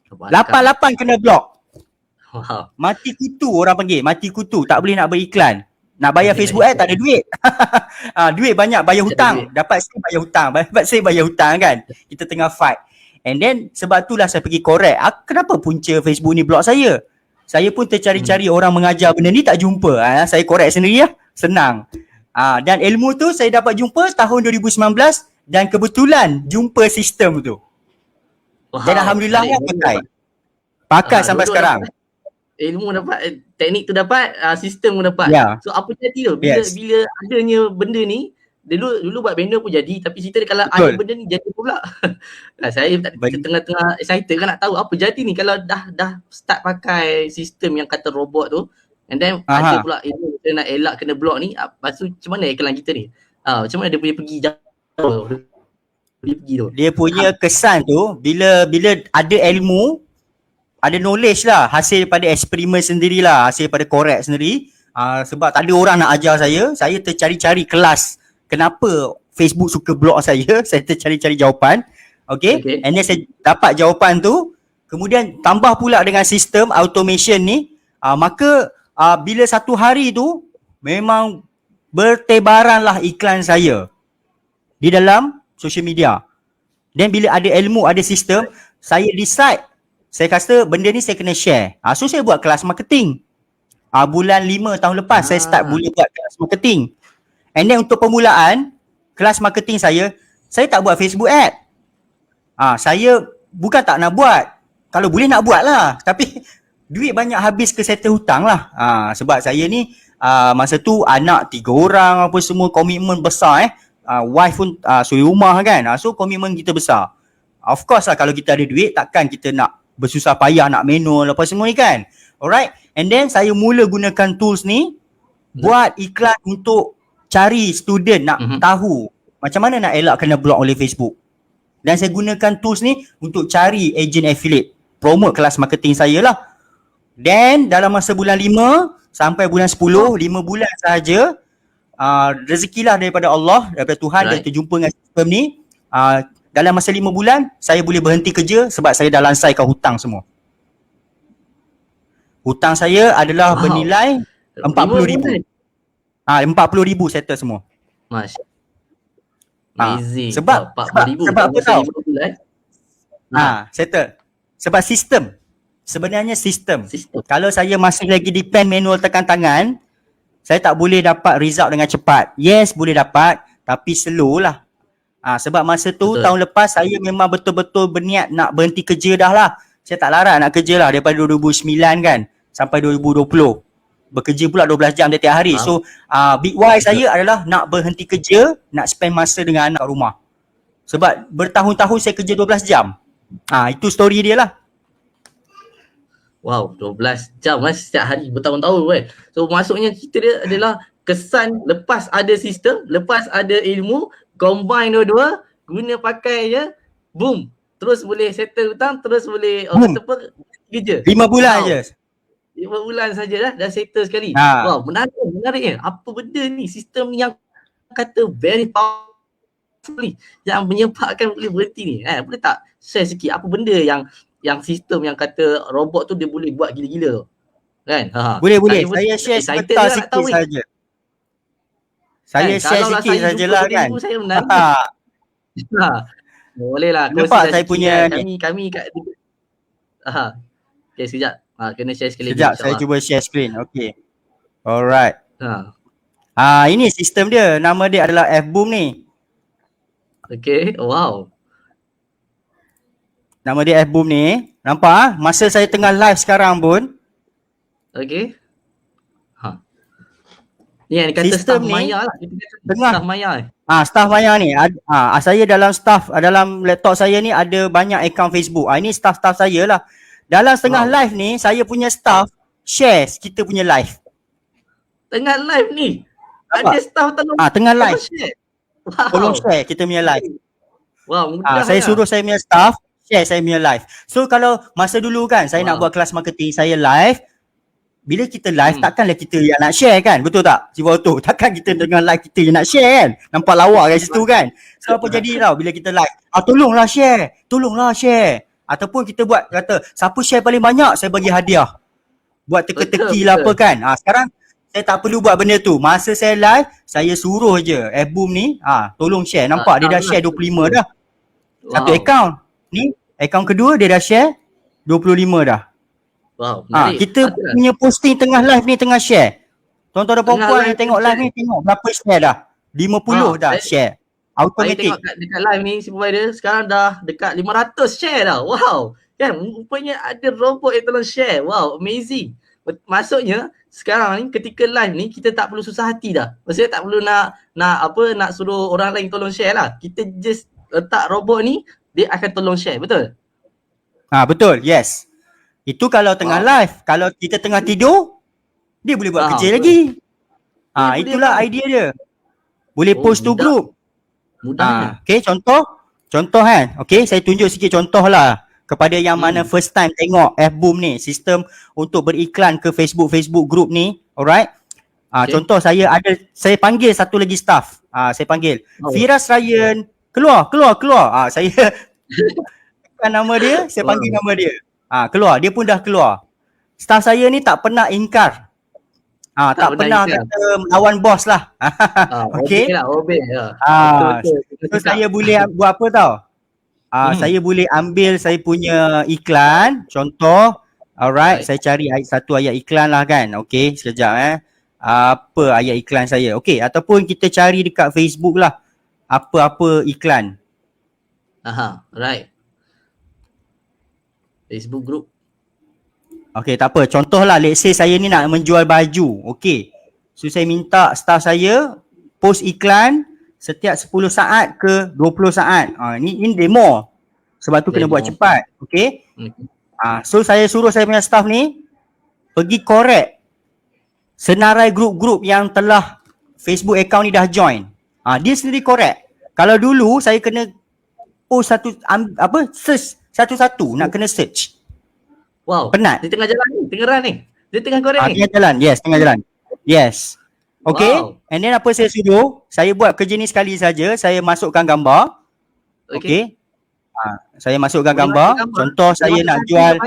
8 kena block. Wow. Mati kutu orang panggil. Mati kutu. Tak boleh nak beriklan. Nak bayar Facebook tak ada duit. Duit banyak, bayar hutang. Dapat saya bayar hutang. Dapat saya bayar hutang kan. Kita tengah fight. And then sebab itulah saya pergi korek. Kenapa punca Facebook ni block saya? Saya pun tercari-cari orang mengajar benda ni, tak jumpa. Saya korek sendiri lah. Senang. Dan ilmu tu saya dapat jumpa tahun 2019 dan kebetulan jumpa sistem tu. Dan alhamdulillah pakai sampai sekarang. Ilmu dapat, teknik tu dapat, sistem pun dapat. So apa jadi tu? Bila adanya benda ni, dulu buat banner pun jadi, tapi cerita dia kalau ada benda ni jadi pula. Saya tengah-tengah excited kan nak tahu apa jadi ni kalau dah start pakai sistem yang kata robot tu. And then ada pula ilmu kita nak elak kena block ni. Lepas tu macam mana iklan kita ni? Macam mana dia boleh pergi jauh? Dia punya kesan tu bila ada ilmu, ada knowledge lah, hasil daripada eksperimen sendirilah, hasil daripada korek sendiri. Sebab tak ada orang nak ajar saya tercari-cari kelas kenapa Facebook suka block saya. Saya tercari-cari jawapan. Okay. And then saya dapat jawapan tu, kemudian tambah pula dengan sistem automation ni, maka bila satu hari tu memang bertebaranlah iklan saya di dalam social media. Dan bila ada ilmu, ada sistem, saya decide, saya kata benda ni saya kena share. So saya buat kelas marketing. Bulan 5 tahun lepas saya start boleh buat kelas marketing. And then untuk permulaan kelas marketing saya tak buat Facebook ad. Saya bukan tak nak buat. Kalau boleh nak buat lah. Tapi duit banyak habis ke settle hutang lah. Sebab saya ni masa tu anak 3 orang apa semua, komitmen besar wife pun suri rumah kan. So komitmen kita besar. Of course lah kalau kita ada duit, takkan kita nak bersusah payah nak manual apa semua ni kan. Alright. And then saya mula gunakan tools ni buat iklan untuk cari student nak tahu macam mana nak elak kena block oleh Facebook. Dan saya gunakan tools ni untuk cari agent affiliate, promote kelas marketing saya lah. Then dalam masa bulan 5 sampai bulan 10, 5 bulan sahaja, rezekilah daripada Allah, daripada Tuhan, dan terjumpa dengan sistem ni. Dalam masa 5 bulan saya boleh berhenti kerja sebab saya dah lansaikan hutang semua. Hutang saya adalah bernilai 40,000. 40,000 settle semua. Masya. Amazing. Sebab apa tahu? Settle. Sebab sistem. Sebenarnya sistem. Kalau saya masih lagi depend manual tekan tangan, saya tak boleh dapat result dengan cepat. Yes, boleh dapat, tapi slow lah. Sebab masa tu Betul. tahun lepas saya memang betul-betul berniat nak berhenti kerja dah lah. Saya tak larat nak kerja lah daripada 2009 kan sampai 2020. Bekerja pula 12 jam setiap hari. Faham. So big why saya adalah nak berhenti kerja, nak spend masa dengan anak kat rumah. Sebab bertahun-tahun saya kerja 12 jam. Itu story dia lah. Wow, 12 jam setiap hari bertahun-tahun kan. So maksudnya kita dia adalah kesan lepas ada sistem, lepas ada ilmu, combine dua-dua, guna pakai je, boom. Terus boleh settle hutang, terus boleh orang kata apa, kerja. 5 bulan je. 5 bulan saja dah settle sekali. Wow, menarik. Apa benda ni? Sistem yang kata very powerful ni, yang menyebabkan boleh berhenti ni. Boleh tak share sikit apa benda yang sistem yang kata robot tu dia boleh buat gila-gila tu? Kan? Boleh. Saya share sebentar sikit saja. Saya share sikit sajalah kan. Saya menarik. Boleh lah. Nampak saya punya kami kat okay, sekejap. Kena share sekali. Sekejap, saya cuba share screen. Okay. Alright. Ini sistem dia. Nama dia adalah F-Boom ni. Okay, wow. Nama dia F-Boom ni. Nampak masa saya tengah live sekarang pun. Okay. Ni yang kata sistem staff ni, Maya lah. Staff Maya. Staff Maya ni. Saya dalam laptop saya ni ada banyak akaun Facebook. Ini staff saya lah. Dalam tengah live ni, saya punya staff share kita punya live. Tengah live ni? Ada staff tengah live. Share. Wow. Tolong share kita punya live. Wow, mudah saya suruh saya punya staff share saya punya live. So kalau masa dulu kan saya nak buat kelas marketing, saya live. Bila kita live takkanlah kita yang nak share kan? Betul tak? Jiwa tu. Takkan kita dengan live kita yang nak share kan? Nampak lawak kat situ kan? So apa jadi tau bila kita live? Tolonglah share. Ataupun kita buat kata siapa share paling banyak saya bagi hadiah. Buat teka-teki lah apa kan? Sekarang saya tak perlu buat benda tu. Masa saya live, saya suruh je F-Boom ni, tolong share. Nampak dia dah share 25 dah. Satu akaun. Ni, akaun kedua dia dah share 25 dah. Wow, kita punya posting tengah live ni tengah share. Tuan-tuan dan puan-puan yang tengok live ni tengok berapa share dah. 50 dah share. Automatic. Saya tengok dekat live ni supervisor sekarang dah dekat 500 share dah. Wow. Kan rupanya ada robot yang tolong share. Wow, amazing. Maksudnya sekarang ni ketika live ni kita tak perlu susah hati dah. Maksudnya tak perlu nak suruh orang lain tolong share lah. Kita just letak robot ni, dia akan tolong share. Betul? Betul. Yes. Itu kalau tengah live. Kalau kita tengah tidur, dia boleh buat kerja lagi. Itulah idea dia. Boleh post to group. Mudah. Okay, contoh kan. Okay, saya tunjuk sikit contoh lah kepada yang mana first time tengok F-Boom ni, sistem untuk beriklan ke Facebook group ni. Alright. Contoh saya panggil satu lagi staff. Saya panggil Firas Ryan, keluar. Saya tekan nama dia, saya panggil nama dia. Keluar, dia pun dah keluar. Staff saya ni tak pernah ingkar. Tak pernah kata melawan bos lah. Okay. Obey. So saya boleh buat apa tau? Saya boleh ambil saya punya iklan, contoh. Alright, saya cari satu ayat iklan lah kan. Okay, sekejap apa ayat iklan saya. Okay, ataupun kita cari dekat Facebook lah. Apa-apa iklan. Right. Facebook group. Okay, tak apa. Contoh lah, let's say saya ni nak menjual baju. Okay. So, saya minta staff saya post iklan setiap 10 saat ke 20 saat. Ini demo. Sebab tu kena buat cepat. Okay. So, saya suruh saya punya staff ni pergi correct senarai grup-grup yang telah Facebook account ni dah join. Dia sendiri correct. Kalau dulu saya kena post search satu-satu nak kena search. Wow. Penat. Dia tengah jalan ni, tengah run ni. Dia tengah korek ni. Tengah jalan. Yes, tengah jalan. Yes. Okay. Wow. And then apa saya suruh? Saya buat kerja ni sekali saja. Saya masukkan gambar. Okay. Saya masukkan gambar. Contoh saya nak jual.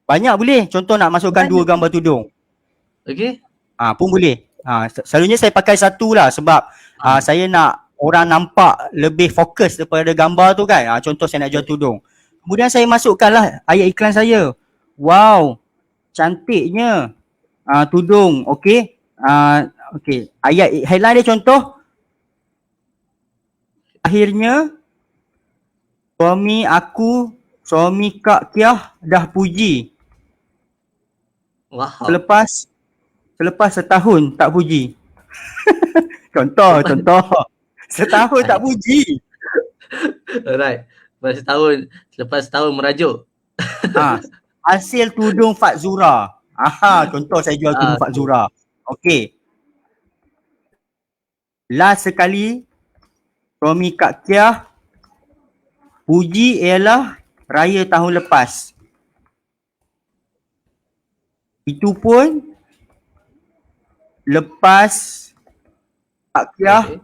Banyak boleh. Contoh nak masukkan 2 gambar tudung. Okay. Pun boleh. Selalunya saya pakai satu lah sebab saya nak orang nampak lebih fokus daripada gambar tu kan. Contoh saya nak jual tudung. Kemudian saya masukkanlah ayat iklan saya. Wow, cantiknya tudung. Okay. Okay. Ayat headline dia contoh. Akhirnya suami Kak Kiah dah puji. Wow. Selepas setahun tak puji. Contoh. Setahun tak puji. Alright. Lepas setahun merajuk. Hasil tudung Fatzura. Contoh saya jual tudung Fatzura. Okey. Last sekali suami Kak Kiah puji ialah raya tahun lepas. Itu pun lepas Kak Kiah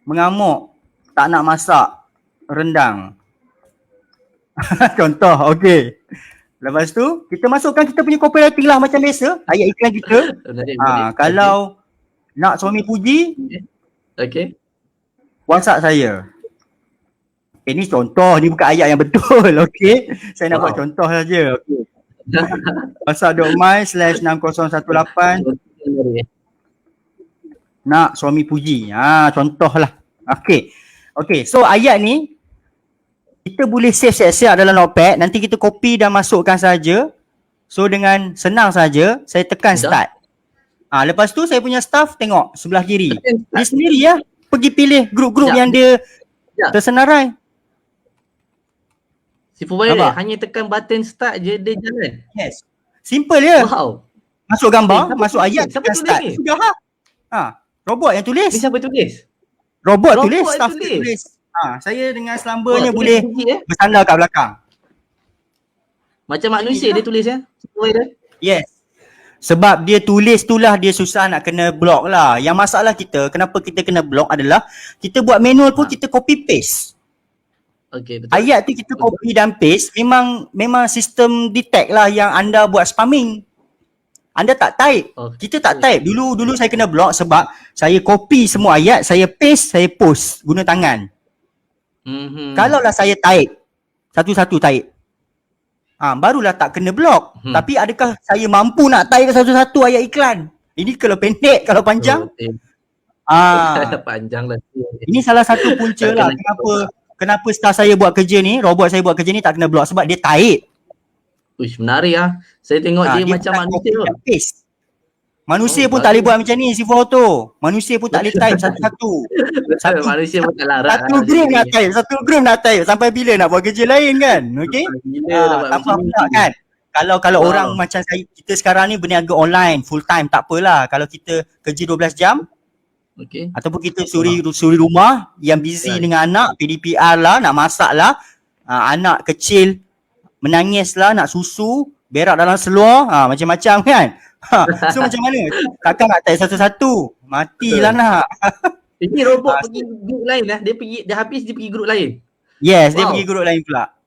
mengamuk tak nak masak rendang. Contoh, okey. Lepas tu kita masukkan kita punya copywriting lah macam biasa, ayat iklan kita. Kalau nak suami puji, okey. WhatsApp saya. Ni contoh, ni bukan ayat yang betul, okey. Saya nak buat contoh saja. Okey. WhatsApp.my/6018 nak suami puji. Contoh lah. Okey, so ayat ni kita boleh save siap-siap dalam notepad, nanti kita copy dan masukkan saja. So dengan senang saja, saya tekan start. Lepas tu saya punya staff tengok sebelah kiri. Dia sendiri ya, pergi pilih grup-grup yang dia tersenarai. Si Fubaira hanya tekan button start je dia jalan. Yes. Simple je. Wow. Masuk gambar, masuk ayat, tekan start. Ni? Sudah. Robot yang tulis. Ni siapa tulis? Robot tulis, staff tulis. Saya dengan selambanya boleh bersandar kat belakang. Macam manusia dia tulis ya? Yes. Sebab dia tulis itulah dia susah nak kena block lah. Yang masalah kita, kenapa kita kena block adalah kita buat manual pun kita copy paste. Okay, betul. Ayat tu kita copy dan paste, memang sistem detect lah yang anda buat spamming. Anda tak type. Kita tak type. Dulu saya kena block sebab saya copy semua ayat, saya paste, saya post guna tangan. Kalau lah saya type, satu-satu type, barulah tak kena block. Tapi adakah saya mampu nak type satu-satu ayat iklan? Ini kalau pendek, kalau panjang. Panjang lah. Ini salah satu punca lah kenapa staff saya buat kerja ni, robot saya buat kerja ni tak kena block sebab dia type. Uish, menarik lah. Saya tengok dia macam manusia tu. Manusia pun tak boleh buat macam ni, si Auto. Manusia pun tak boleh type satu-satu. Manusia pun tak larat. Satu group nak type. Sampai bila nak buat kerja lain kan? Okey? Tanpa pula kan? Kalau orang macam saya, kita sekarang ni berniaga online, full time, tak apalah. Kalau kita kerja 12 jam, ataupun kita suri rumah yang busy dengan anak, PDPR lah, nak masak lah, anak kecil menangis lah, nak susu, berak dalam seluar, macam-macam kan? So macam mana? Takkan nak type satu-satu? Matilah nak. Ini robot pergi grup lain lah. Dia habis dia pergi grup lain. Yes, dia pergi grup lain pula.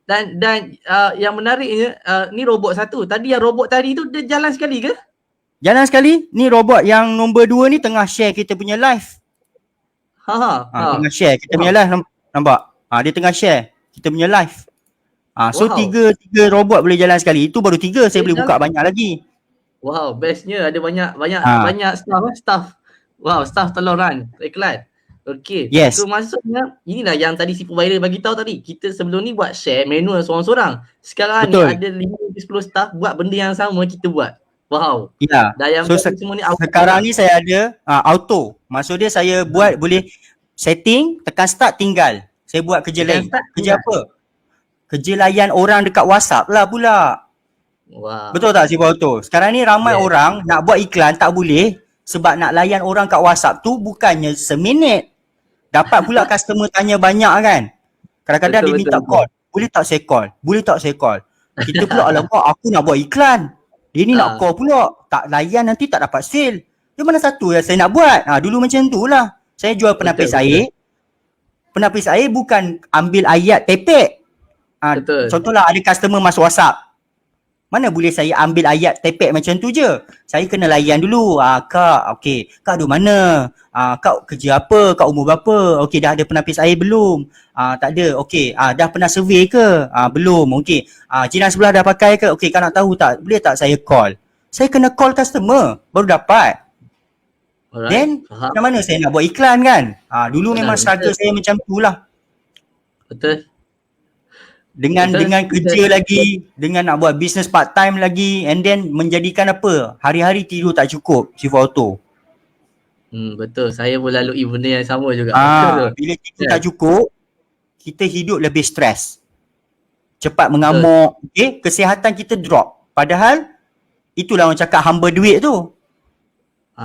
Dan yang menariknya ni robot satu. Tadi yang robot tadi tu dia jalan sekali ke? Jalan sekali. Ni robot yang nombor 2 ni tengah share kita punya live. Tengah share kita punya live, nampak? Dia tengah share kita punya live. So tiga robot boleh jalan sekali. Itu baru 3, saya boleh buka banyak lagi. Wow, bestnya ada banyak staff. Wow, staff tolong run iklan. Okey. Yes. So maksudnya inilah yang tadi si Fubaira bagi tahu tadi. Kita sebelum ni buat share manual seorang-seorang. Sekarang ni ada 5-10 staff buat benda yang sama kita buat. Wow. Ya. Dan yang semua ni sekarang ni saya ada auto. Maksud dia saya buat boleh setting, tekan start tinggal. Saya buat kerja lain. Kerja apa? Kerja layan orang dekat WhatsApp lah pula. Wow. Betul tak si Auto? Sekarang ni ramai orang nak buat iklan tak boleh sebab nak layan orang kat WhatsApp tu bukannya seminit. Dapat pula customer tanya banyak kan. Kadang-kadang dia minta call. Boleh tak saya call? Boleh tak saya call? Kita pula alamak aku nak buat iklan. Dia ni nak call pula. Tak layan nanti tak dapat sale. Dia mana satu yang saya nak buat? Dulu macam tu lah. Saya jual penapis air. Penapis air bukan ambil ayat tepek. Contohlah ada customer masuk WhatsApp. Mana boleh saya ambil ayat tepek macam tu je. Saya kena layan dulu. Kak, okey. Kak duduk mana? Kak kerja apa? Kak umur berapa? Okey, dah ada penapis air belum? Tak ada. Okey. Dah pernah survey ke? Belum. Okey. Jiran sebelah dah pakai ke? Okey, kak nak tahu tak? Boleh tak saya call? Saya kena call customer baru dapat. Alright. Then Faham. macam mana saya nak buat iklan kan? Dulu Benar, memang struggle betul. saya macam tu lah. Betul. Dengan Betul. kerja lagi, dengan nak buat business part time lagi, and then menjadikan apa? Hari-hari tidur tak cukup, Chief Auto. Betul. Saya pun lalui benda yang sama juga. Betul tu. Bila tidur Kan? tak cukup, kita hidup lebih stres. Cepat mengamuk, okay? Kesihatan kita drop. Padahal itulah orang cakap hamba duit tu.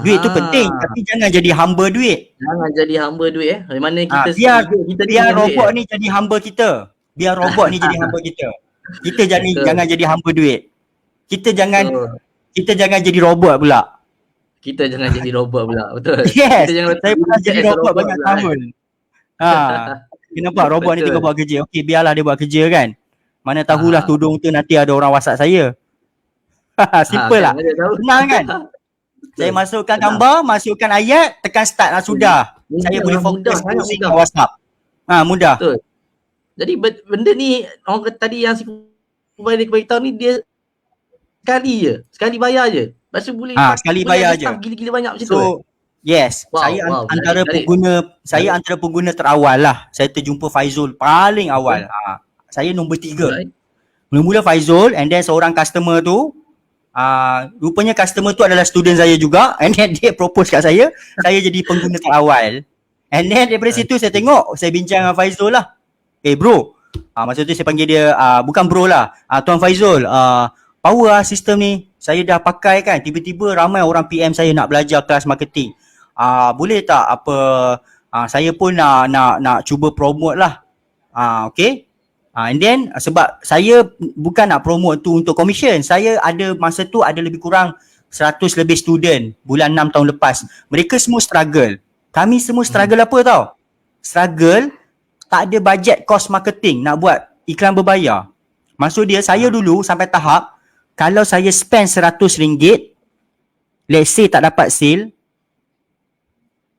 Duit tu penting, tapi jangan jadi hamba duit. Jangan jadi hamba duit Di mana kita biar kita ni biar dengan robot duit, ni jadi hamba kita. Biar robot ni jadi hamba kita. Kita Betul. jangan jadi hamba duit. Kita jangan Betul. kita jangan jadi robot pula. Kita jangan jadi robot pula. Betul. Yes, Kita jangan saya pernah jadi as a robot banyak pula, tahun. Kenapa robot ni Betul. tengah buat kerja? Okey, biarlah dia buat kerja kan. Mana tahulah Ah. tudung tu nanti ada orang WhatsApp saya. Simple lah. Mana tahu. Senang kan? Saya masukkan gambar, masukkan ayat, tekan start lah sudah. Saya boleh fokus sangat pusing mudah. kat WhatsApp. Mudah. Betul. Jadi benda ni orang kata tadi yang si supervisor dia beritahu ni dia sekali bayar je. Lepas tu boleh sekali boleh bayar ada je. staff gila-gila banyak macam tu. So, yes, Wow, saya wow, antara menarik. pengguna terawal lah. Saya terjumpa Faizul paling awal. Saya nombor 3. Alright. Mula-mula Faizul, and then seorang customer tu, rupanya customer tu adalah student saya juga, and then dia propose kat saya jadi pengguna terawal. And then daripada situ saya tengok, saya bincang dengan Faizul lah. Bro, masa tu saya panggil dia, bukan bro lah, Tuan Faizul, power lah sistem ni. Saya dah pakai kan, tiba-tiba ramai orang PM saya nak belajar kelas marketing. Boleh tak saya pun nak cuba promote lah. Okay. And then sebab saya bukan nak promote tu untuk commission. Saya ada masa tu ada lebih kurang 100 lebih student bulan 6 tahun lepas. Mereka semua struggle. Kami semua struggle apa tau? Struggle tak ada budget cost marketing nak buat iklan berbayar. Maksud dia saya dulu sampai tahap kalau saya spend RM100, let's say tak dapat sale,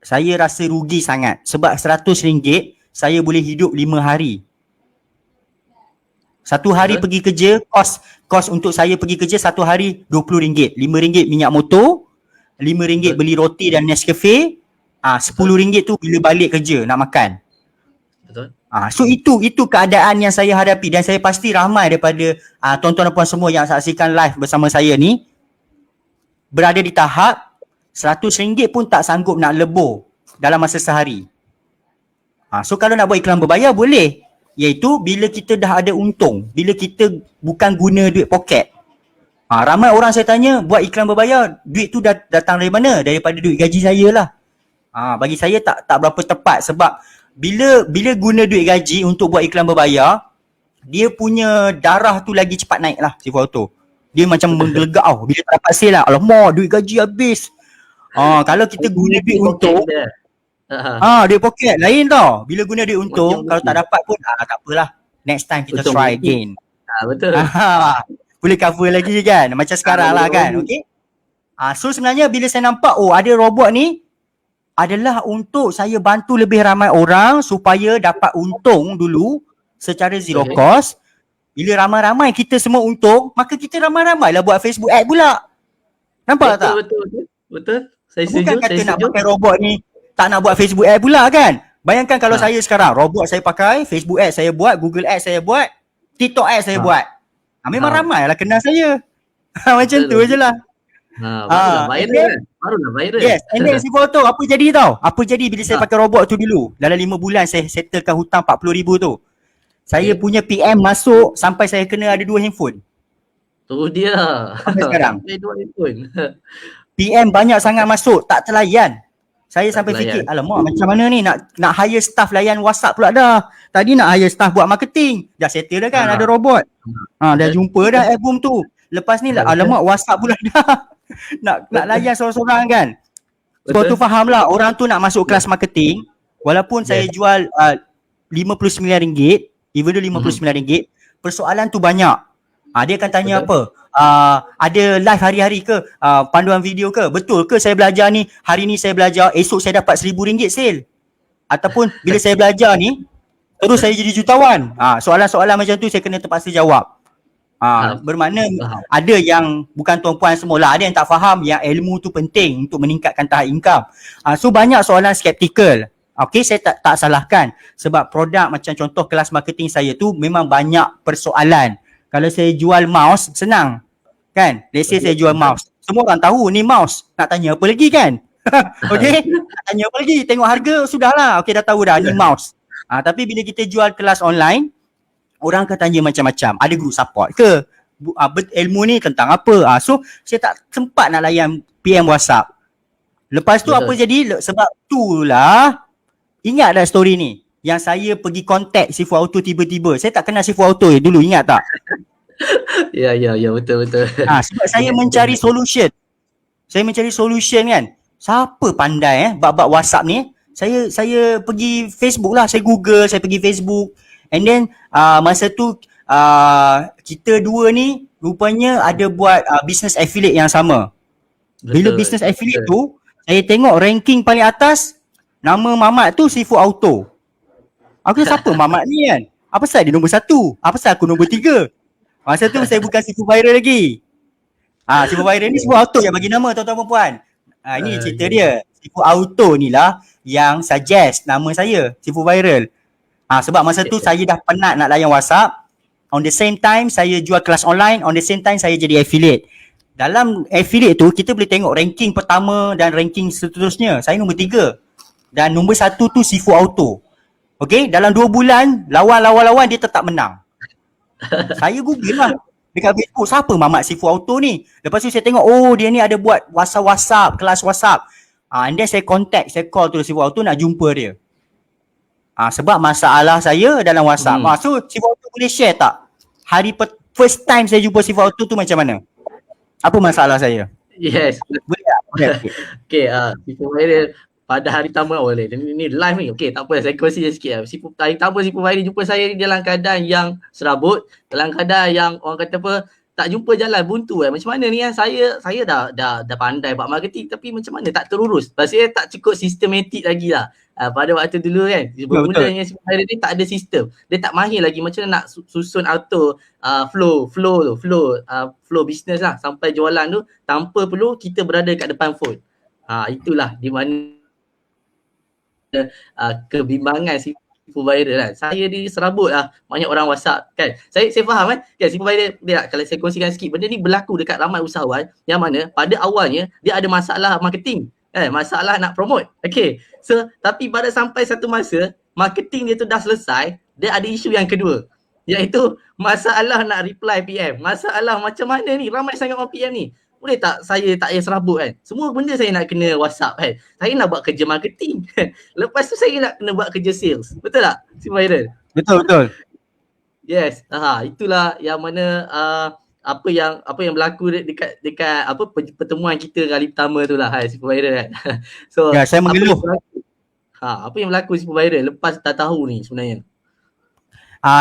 saya rasa rugi sangat. Sebab RM100 saya boleh hidup 5 hari. Satu hari pergi kerja, kos untuk saya pergi kerja satu hari RM20. RM5 minyak motor, RM5 beli roti dan Nescafe, RM10 tu bila balik kerja nak makan. Betul. So itu keadaan yang saya hadapi, dan saya pasti ramai daripada tuan-tuan dan puan semua yang saksikan live bersama saya ni berada di tahap RM100 pun tak sanggup nak lebur dalam masa sehari. So kalau nak buat iklan berbayar boleh, iaitu bila kita dah ada untung, bila kita bukan guna duit poket. Ramai orang saya tanya, buat iklan berbayar, duit tu datang dari mana? Daripada duit gaji saya lah. Bagi saya tak berapa tepat, sebab bila guna duit gaji untuk buat iklan berbayar, dia punya darah tu lagi cepat naik lah, Chief Auto. Dia macam menggelegak bila tak dapat sale lah. Alamak, duit gaji habis. Kalau kita guna duit untung, duit poket lain tau. Bila guna duit untung, kalau tak dapat pun tak apalah. Next time kita Betul, try betul. again. Betul. Boleh cover lagi kan. Macam sekarang lah kan. Okay. So sebenarnya bila saya nampak ada robot ni adalah untuk saya bantu lebih ramai orang supaya dapat untung dulu secara zero cost. Bila ramai-ramai kita semua untung, maka kita ramai-ramai lah buat Facebook ad pula. Nampak tak? Betul. Saya setuju. Bukan kata nak pakai robot ni tak nak buat Facebook ad pula kan. Bayangkan kalau saya sekarang robot saya pakai, Facebook ad saya buat, Google ad saya buat, TikTok ad saya buat. Memang ramai lah kenal saya. Macam tu je lah. Barulah viral. Yes, and then si foto apa jadi tau? Apa jadi bila saya pakai robot tu dulu? Dalam 5 bulan saya settlekan hutang RM40,000 tu. Saya punya PM masuk sampai saya kena ada 2 handphone. Tu dia. Sampai sekarang. Sampai 2 handphone. PM banyak sangat masuk, tak terlayan. Saya sampai fikir, alamak macam mana ni nak hire staff layan WhatsApp pula dah. Tadi nak hire staff buat marketing. Dah settle dah kan, ada robot. Dah jumpa dah album tu. Lepas ni alamak WhatsApp pula dah. nak layan seorang-seorang kan. Sebab tu faham lah, orang tu nak masuk kelas marketing, walaupun saya jual RM59, even though RM59, persoalan tu banyak. Dia akan tanya apa? Ada live hari-hari ke? Panduan video ke? Betul ke saya belajar ni? Hari ni saya belajar, esok saya dapat RM1,000 sale. Ataupun bila saya belajar ni, terus saya jadi jutawan. Soalan-soalan macam tu saya kena terpaksa jawab. Bermakna Faham. ada yang bukan tuan-puan semua lah, ada yang tak faham yang ilmu tu penting untuk meningkatkan tahap income. So banyak soalan skeptikal. Okay, saya tak salahkan sebab produk macam contoh kelas marketing saya tu memang banyak persoalan. Kalau saya jual mouse, senang kan? Let's say saya jual mouse. Semua orang tahu ni mouse. Nak tanya apa lagi kan? Okay, nak tanya apa lagi? Tengok harga, sudahlah. Okay, dah tahu dah ni mouse. Tapi bila kita jual kelas online, orang akan tanya macam-macam. Ada group support ke? Ilmu ni tentang apa? So, saya tak sempat nak layan PM WhatsApp. Lepas tu Betul. apa jadi? Sebab itulah, ingat tak story ni? Yang saya pergi contact Sifu Auto tiba-tiba. Saya tak kenal Sifu Auto dulu, ingat tak? Ya, betul. Sebab saya mencari solution. Saya mencari solution kan. Siapa pandai bab-bab WhatsApp ni? Saya pergi Facebook lah. Saya Google, saya pergi Facebook. And then masa tu kita dua ni rupanya ada buat business affiliate yang sama. Bila business affiliate tu, saya tengok ranking paling atas, nama Mamat tu Sifu Auto. Aku kata siapa Mamat ni kan? Apa pasal dia nombor 1? Apa pasal aku nombor 3? Masa tu saya bukan Sifu Viral lagi. Sifu Viral ni Sifu Auto yang bagi nama tuan-tuan dan puan. Ini cerita dia. Sifu Auto ni lah yang suggest nama saya, Sifu Viral. Sebab masa tu saya dah penat nak layan WhatsApp. On the same time saya jual kelas online, on the same time saya jadi affiliate. Dalam affiliate tu kita boleh tengok ranking pertama dan ranking seterusnya. Saya nombor 3. Dan nombor 1 tu Sifu Auto. Okay, dalam 2 bulan lawan dia tetap menang. Saya Google lah dekat Facebook, siapa Mamat Sifu Auto ni? Lepas tu saya tengok, oh dia ni ada buat WhatsApp, kelas WhatsApp. And then saya call tu Sifu Auto nak jumpa dia. Sebab masalah saya dalam WhatsApp. So Sifu Auto boleh share tak? First time saya jumpa Sifu Auto tu macam mana? Apa masalah saya? Yes. Boleh tak? Okay, Sifu Viral pada hari pertama boleh. Ini live ni. Okay, tak apa. Saya kongsi je sikit. Hari pertama Sifu Viral jumpa saya dalam keadaan yang serabut. Dalam keadaan yang orang kata apa, tak jumpa jalan buntu macam mana ni saya dah pandai buat marketing tapi macam mana tak terurus. Pasal saya tak cukup sistematik lagi lah. Pada waktu dulu kan, bermula dengan Sifu Viral ni tak ada sistem. Dia tak mahir lagi macam mana nak susun auto flow business lah sampai jualan tu tanpa perlu kita berada kat depan phone. Itulah di mana kebimbangan Sifu Viral kan. Saya ni serabut lah banyak orang WhatsApp kan. Saya faham kan. Sifu Viral dia kalau saya kongsikan sikit, benda ni berlaku dekat ramai usahawan yang mana pada awalnya dia ada masalah marketing. Masalah nak promote. Okay. So tapi pada sampai satu masa marketing dia tu dah selesai, dia ada isu yang kedua, iaitu masalah nak reply PM. Masalah macam mana ni, ramai sangat orang PM ni. Boleh tak saya tak payah serabut kan? Semua benda saya nak kena WhatsApp kan. Saya nak buat kerja marketing. Lepas tu saya nak kena buat kerja sales. Betul tak? Sifu Viral? Betul. Yes. Itulah yang mana apa yang berlaku dekat apa pertemuan kita kali pertama tu lah Sifu Viral kan. So saya mengeluh. Apa yang berlaku Sifu Viral lepas dah tahu ni sebenarnya?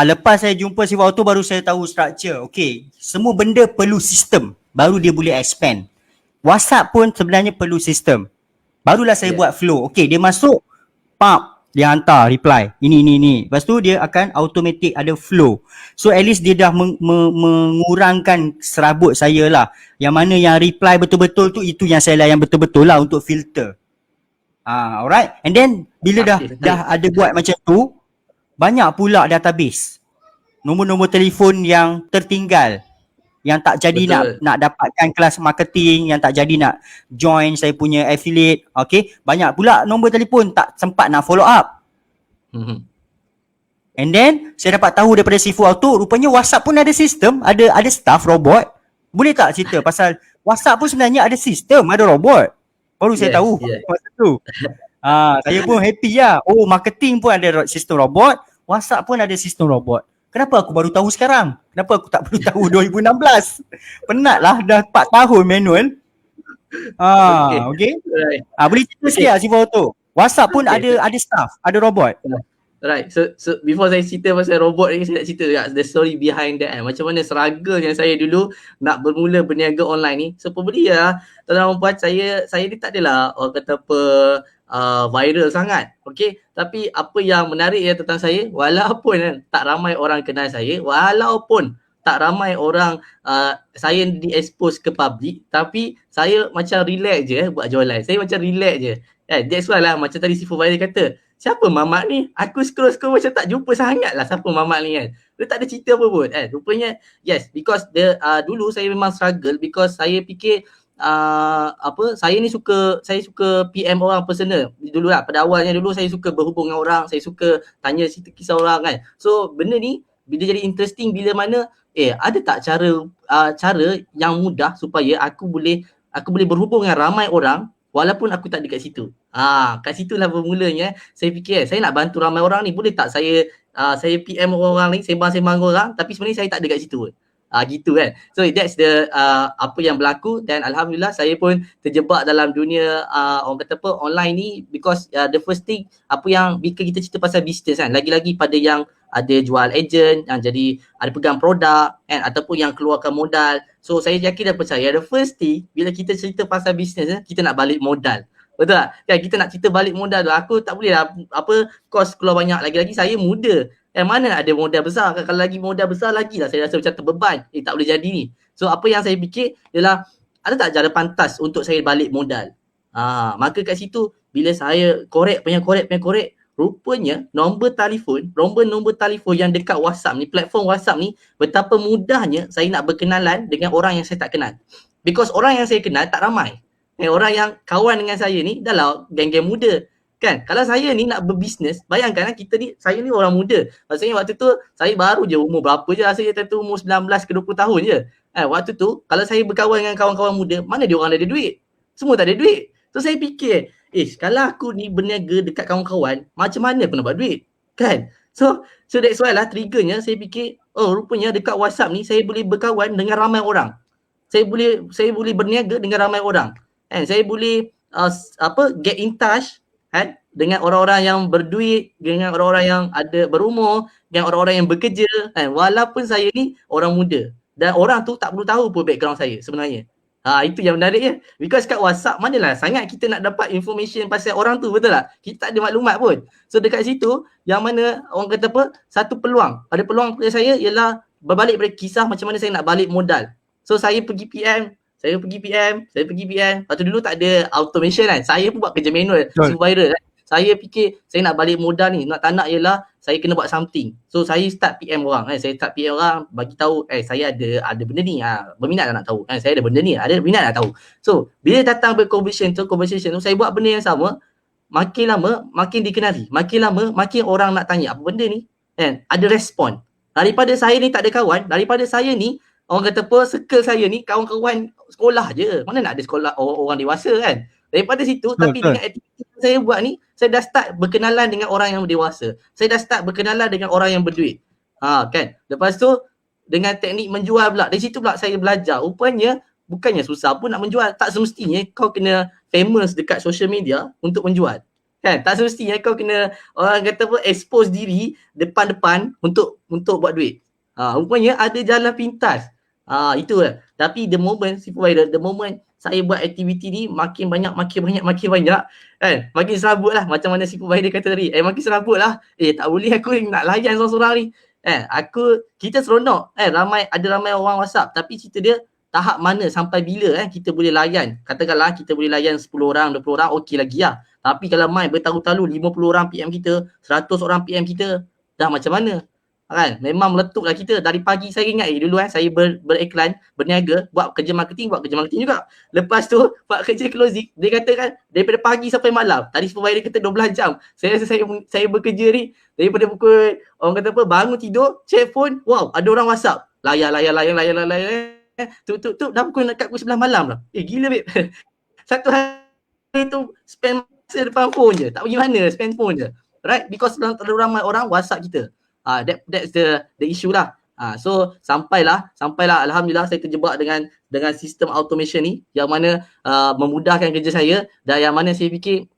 Lepas saya jumpa Sifu Auto baru saya tahu structure. Okay, semua benda perlu sistem baru dia boleh expand. WhatsApp pun sebenarnya perlu sistem. Barulah saya buat flow. Okay, dia masuk, dia hantar reply. Ini. Lepas tu dia akan automatic ada flow. So at least dia dah mengurangkan serabut saya lah. Yang mana yang reply betul-betul tu, itu yang saya layan betul-betul lah untuk filter. Alright. And then bila dah ada buat macam tu, banyak pula database. Nombor-nombor telefon yang tertinggal, yang tak jadi nak dapatkan kelas marketing, yang tak jadi nak join saya punya affiliate. Okay, banyak pula nombor telefon tak sempat nak follow up. And then saya dapat tahu daripada Sifu Auto, rupanya WhatsApp pun ada sistem, ada staff robot. Boleh tak cerita pasal WhatsApp pun sebenarnya ada sistem, ada robot? Baru saya tahu masa tu. Saya pun happy lah. Oh, marketing pun ada sistem robot, WhatsApp pun ada sistem robot. Kenapa aku baru tahu sekarang? Kenapa aku tak perlu tahu 2016? Penat lah, dah 4 tahun manual. Okay. Boleh cerita sikit lah Sifu Auto. WhatsApp pun ada staff, ada robot. Right. So before saya cerita pasal robot ni, saya nak cerita the story behind that. Macam mana struggle yang saya dulu nak bermula berniaga online ni. So pembeli lah, tuan-tuan puan, saya ni tak adalah orang kata apa viral sangat. Okay. Tapi apa yang menarik ya tentang saya, walaupun tak ramai orang kenal saya, walaupun tak ramai orang saya di-expose ke public, tapi saya macam relax je buat jualan. Saya macam relax je. That's why lah macam tadi si provider kata, siapa Mamat ni? Aku scroll-scroll macam tak jumpa sangat lah siapa Mamat ni kan. Dia tak ada cerita apa pun. Rupanya yes, because dulu saya memang struggle because saya fikir saya suka PM orang personal dulu lah. Pada awalnya dulu saya suka berhubung dengan orang, saya suka tanya cerita kisah orang kan. So benda ni bila jadi interesting bila mana ada tak cara yang mudah supaya aku boleh berhubung dengan ramai orang walaupun aku tak dekat situ. Kat situlah bermulanya saya fikir saya nak bantu ramai orang ni, boleh tak saya PM orang ni, sembang-sembang orang tapi sebenarnya saya tak dekat situ pun. Gitu kan. So that's the apa yang berlaku dan alhamdulillah saya pun terjebak dalam dunia orang kata apa online ni because the first thing apa yang bila kita cerita pasal bisnes kan, lagi-lagi pada yang ada jual agent, jadi ada pegang produk kan ataupun yang keluarkan modal. So saya yakin dan percaya the first thing bila kita cerita pasal bisnes kita nak balik modal. Betul tak? Kan kita nak cerita balik modal tu. Aku tak boleh lah kos keluar banyak, lagi-lagi saya muda. Mana nak ada modal besar? Kalau lagi modal besar lagi lah saya rasa macam terbeban. Tak boleh jadi ni. So apa yang saya fikir ialah ada tak cara pantas untuk saya balik modal? Maka kat situ bila saya korek, rupanya nombor telefon yang dekat WhatsApp ni, platform WhatsApp ni betapa mudahnya saya nak berkenalan dengan orang yang saya tak kenal. Because orang yang saya kenal tak ramai. Orang yang kawan dengan saya ni adalah geng-geng muda. Kan, kalau saya ni nak berbisnes, bayangkan saya ni orang muda. Maksudnya waktu tu saya baru je umur berapa je, rasanya tu umur 19 ke 20 tahun je. Waktu tu kalau saya berkawan dengan kawan-kawan muda, mana dia orang ada duit? Semua tak ada duit. So saya fikir, kalau aku ni berniaga dekat kawan-kawan, macam mana aku nak buat duit? Kan? So that's why lah triggernya saya fikir, rupanya dekat WhatsApp ni saya boleh berkawan dengan ramai orang. Saya boleh berniaga dengan ramai orang. Saya boleh get in touch dengan orang-orang yang berduit, dengan orang-orang yang ada berumur, dengan orang-orang yang bekerja walaupun saya ni orang muda dan orang tu tak perlu tahu pun background saya sebenarnya. Itu yang menarik ya. Because kat WhatsApp manalah sangat kita nak dapat information pasal orang tu, betul tak? Kita tak ada maklumat pun. So dekat situ yang mana orang kata satu peluang. Ada peluang pada saya ialah berbalik pada kisah macam mana saya nak balik modal. So saya pergi PM. Lepas tu dulu tak ada automation kan. Saya pun buat kerja manual, supervisor kan. Saya fikir saya nak balik modal ni, tak nak ialah saya kena buat something. So saya start PM orang kan. Saya start PM orang bagi tahu saya ada benda ni. Berminat nak tahu kan. Saya ada benda ni, ada minat nak tahu. So bila datang conversation tu saya buat benda yang sama. Makin lama makin dikenali. Makin lama makin orang nak tanya apa benda ni kan. Ada respon. Daripada saya ni tak ada kawan, daripada saya ni orang kata circle saya ni kawan-kawan sekolah je. Mana nak ada sekolah orang dewasa kan. Daripada situ tapi dengan aktiviti yang saya buat ni, saya dah start berkenalan dengan orang yang dewasa. Saya dah start berkenalan dengan orang yang berduit. Kan. Lepas tu dengan teknik menjual pula. Dari situ pula saya belajar. Rupanya bukannya susah pun nak menjual. Tak semestinya kau kena famous dekat social media untuk menjual. Kan? Tak semestinya kau kena orang kata expose diri depan-depan untuk buat duit. Rupanya ada jalan pintas. Itu lah. Tapi the moment saya buat aktiviti ni makin banyak kan. Makin serabut lah macam mana supervisor kata tadi. Makin serabut lah. Tak boleh aku nak layan seorang-seorang ni. Kita seronok. Ada ramai orang WhatsApp tapi cerita dia tahap mana sampai bila kita boleh layan. Katakanlah kita boleh layan 10 orang, 20 orang okey lagi lah. Tapi kalau mai bertalu-talu 50 orang PM kita, 100 orang PM kita, dah macam mana? Kan, memang meletup lah kita. Dari pagi saya ingat dulu saya beriklan, berniaga, buat kerja marketing juga. Lepas tu buat kerja closing, dia katakan daripada pagi sampai malam. Tadi supervisor kata 12 jam. Saya rasa saya bekerja ni daripada pukul orang kata bangun tidur, check phone, wow, ada orang WhatsApp. Layan. Tu dah pukul dekat pukul 11 malam dah. Gila babe. Satu hari tu spend masa depan phone je. Tak pergi mana, spend phone je. Right? Because terlalu ramai orang WhatsApp kita. That's the issue lah. So sampailah alhamdulillah saya terjebak dengan sistem automation ni yang mana memudahkan kerja saya dan yang mana saya fikir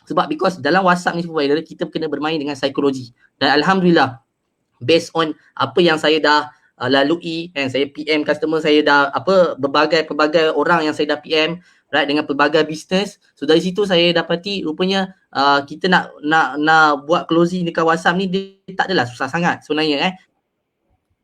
sebab because dalam WhatsApp ni supervisor kita kena bermain dengan psikologi dan alhamdulillah based on apa yang saya dah lalui and saya PM customer saya dah berbagai orang yang saya dah PM right dengan pelbagai bisnes. So dari situ saya dapati rupanya kita nak buat closing dekat WhatsApp ni dia tak adalah susah sangat sebenarnya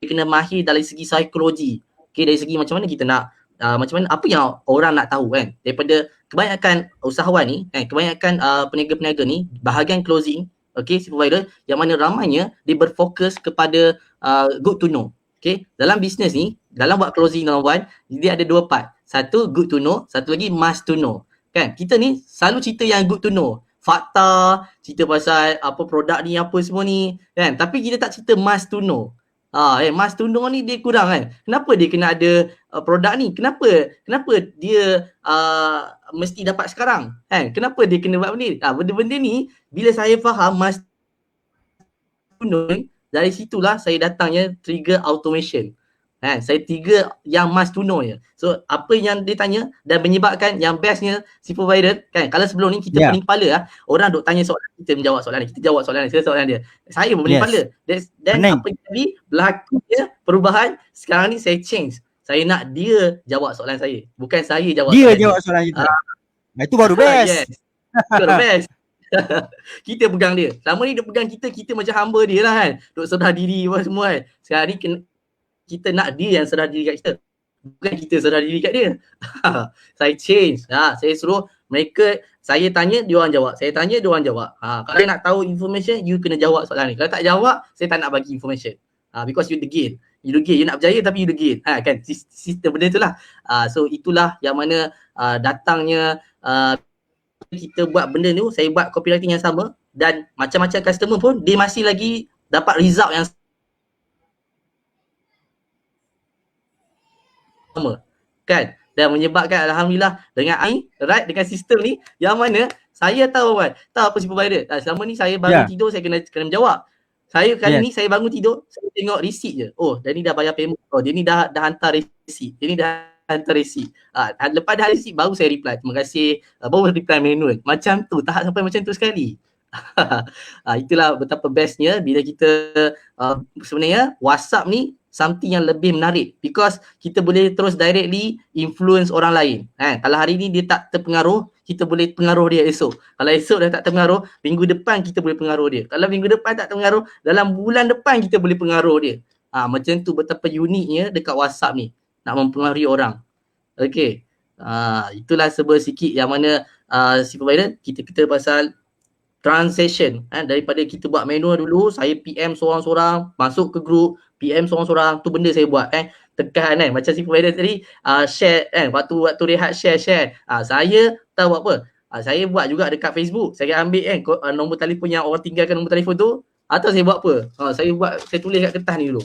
kena mahir dari segi psikologi. Okay, dari segi macam mana kita nak macam mana apa yang orang nak tahu kan. Daripada kebanyakan usahawan ni, kebanyakan peniaga-peniaga ni bahagian closing, okay, si provider yang mana ramainya dia berfokus kepada good to know. Okay, dalam bisnes ni, dalam buat closing tuan-tuan, dia ada dua part. Satu good to know, satu lagi must to know. Kan, kita ni selalu cerita yang good to know. Fakta, cerita pasal apa produk ni, apa semua ni, kan. Tapi kita tak cerita must to know. Must to know ni dia kurang kan. Kenapa dia kena ada produk ni? Kenapa dia mesti dapat sekarang? Kan? Kenapa dia kena buat benda ni? Benda-benda ni bila saya faham must to know, dari situlah saya datangnya trigger automation. Saya trigger yang must to know je. So apa yang dia tanya dan menyebabkan yang bestnya si provider kan, kalau sebelum ni kita pening kepala orang duk tanya soalan, kita menjawab soalan ni, kita jawab soalan ni, soalan dia. Saya pun pening kepala. Dan apa yang jadi berlakunya perubahan sekarang ni saya change. Saya nak dia jawab soalan saya, bukan saya jawab dia soalan jawab soalan kita. Itu baru best. Yes. Itu baru best. Kita pegang dia. Selama ni dia pegang kita macam hamba dia lah kan. Duk sedar diri apa semua kan. Sekarang ni kita nak dia yang sedar diri kat kita, bukan kita sedar diri kat dia. Saya change. Saya suruh mereka, saya tanya dia orang jawab, saya tanya dia orang jawab. Kalau nak tahu information, you kena jawab soalan ni. Kalau tak jawab, saya tak nak bagi information. Because you degil. You nak berjaya tapi you degil. Kan sistem benda itulah. So itulah yang mana datangnya kita buat benda ni. Saya buat copywriting yang sama dan macam-macam customer pun dia masih lagi dapat result yang sama kan, dan menyebabkan alhamdulillah dengan dengan sistem ni yang mana saya tahu kan, tahu apa si provider. Selama ni saya bangun tidur saya kena menjawab. Saya kali ni saya bangun tidur saya tengok receipt je. Oh, dia ni dah bayar payment. Oh, dia ni dah hantar receipt. Dia ni dah hantar receipt. Lepas dah receipt baru saya reply. Terima kasih. Baru reply manual. Macam tu, tahap sampai macam tu sekali. Itulah betapa bestnya bila kita sebenarnya WhatsApp ni something yang lebih menarik because kita boleh terus directly influence orang lain. Kalau hari ni dia tak terpengaruh, kita boleh pengaruh dia esok. Kalau esok dah tak terpengaruh, minggu depan kita boleh pengaruh dia. Kalau minggu depan tak terpengaruh, dalam bulan depan kita boleh pengaruh dia. Macam tu betapa uniknya dekat WhatsApp ni nak mempengaruhi orang. Okay. Itulah sebuah sikit yang mana si provider kita pasal transaction. Daripada kita buat manual dulu, saya PM seorang-seorang, masuk ke group, PM seorang-seorang, tu benda saya buat tekan macam si provider tadi share waktu rehat share. Saya tahu apa. Saya buat juga dekat Facebook. Saya ambil nombor telefon yang orang tinggalkan nombor telefon tu, atau saya buat apa? Saya tulis kat kertas ni dulu.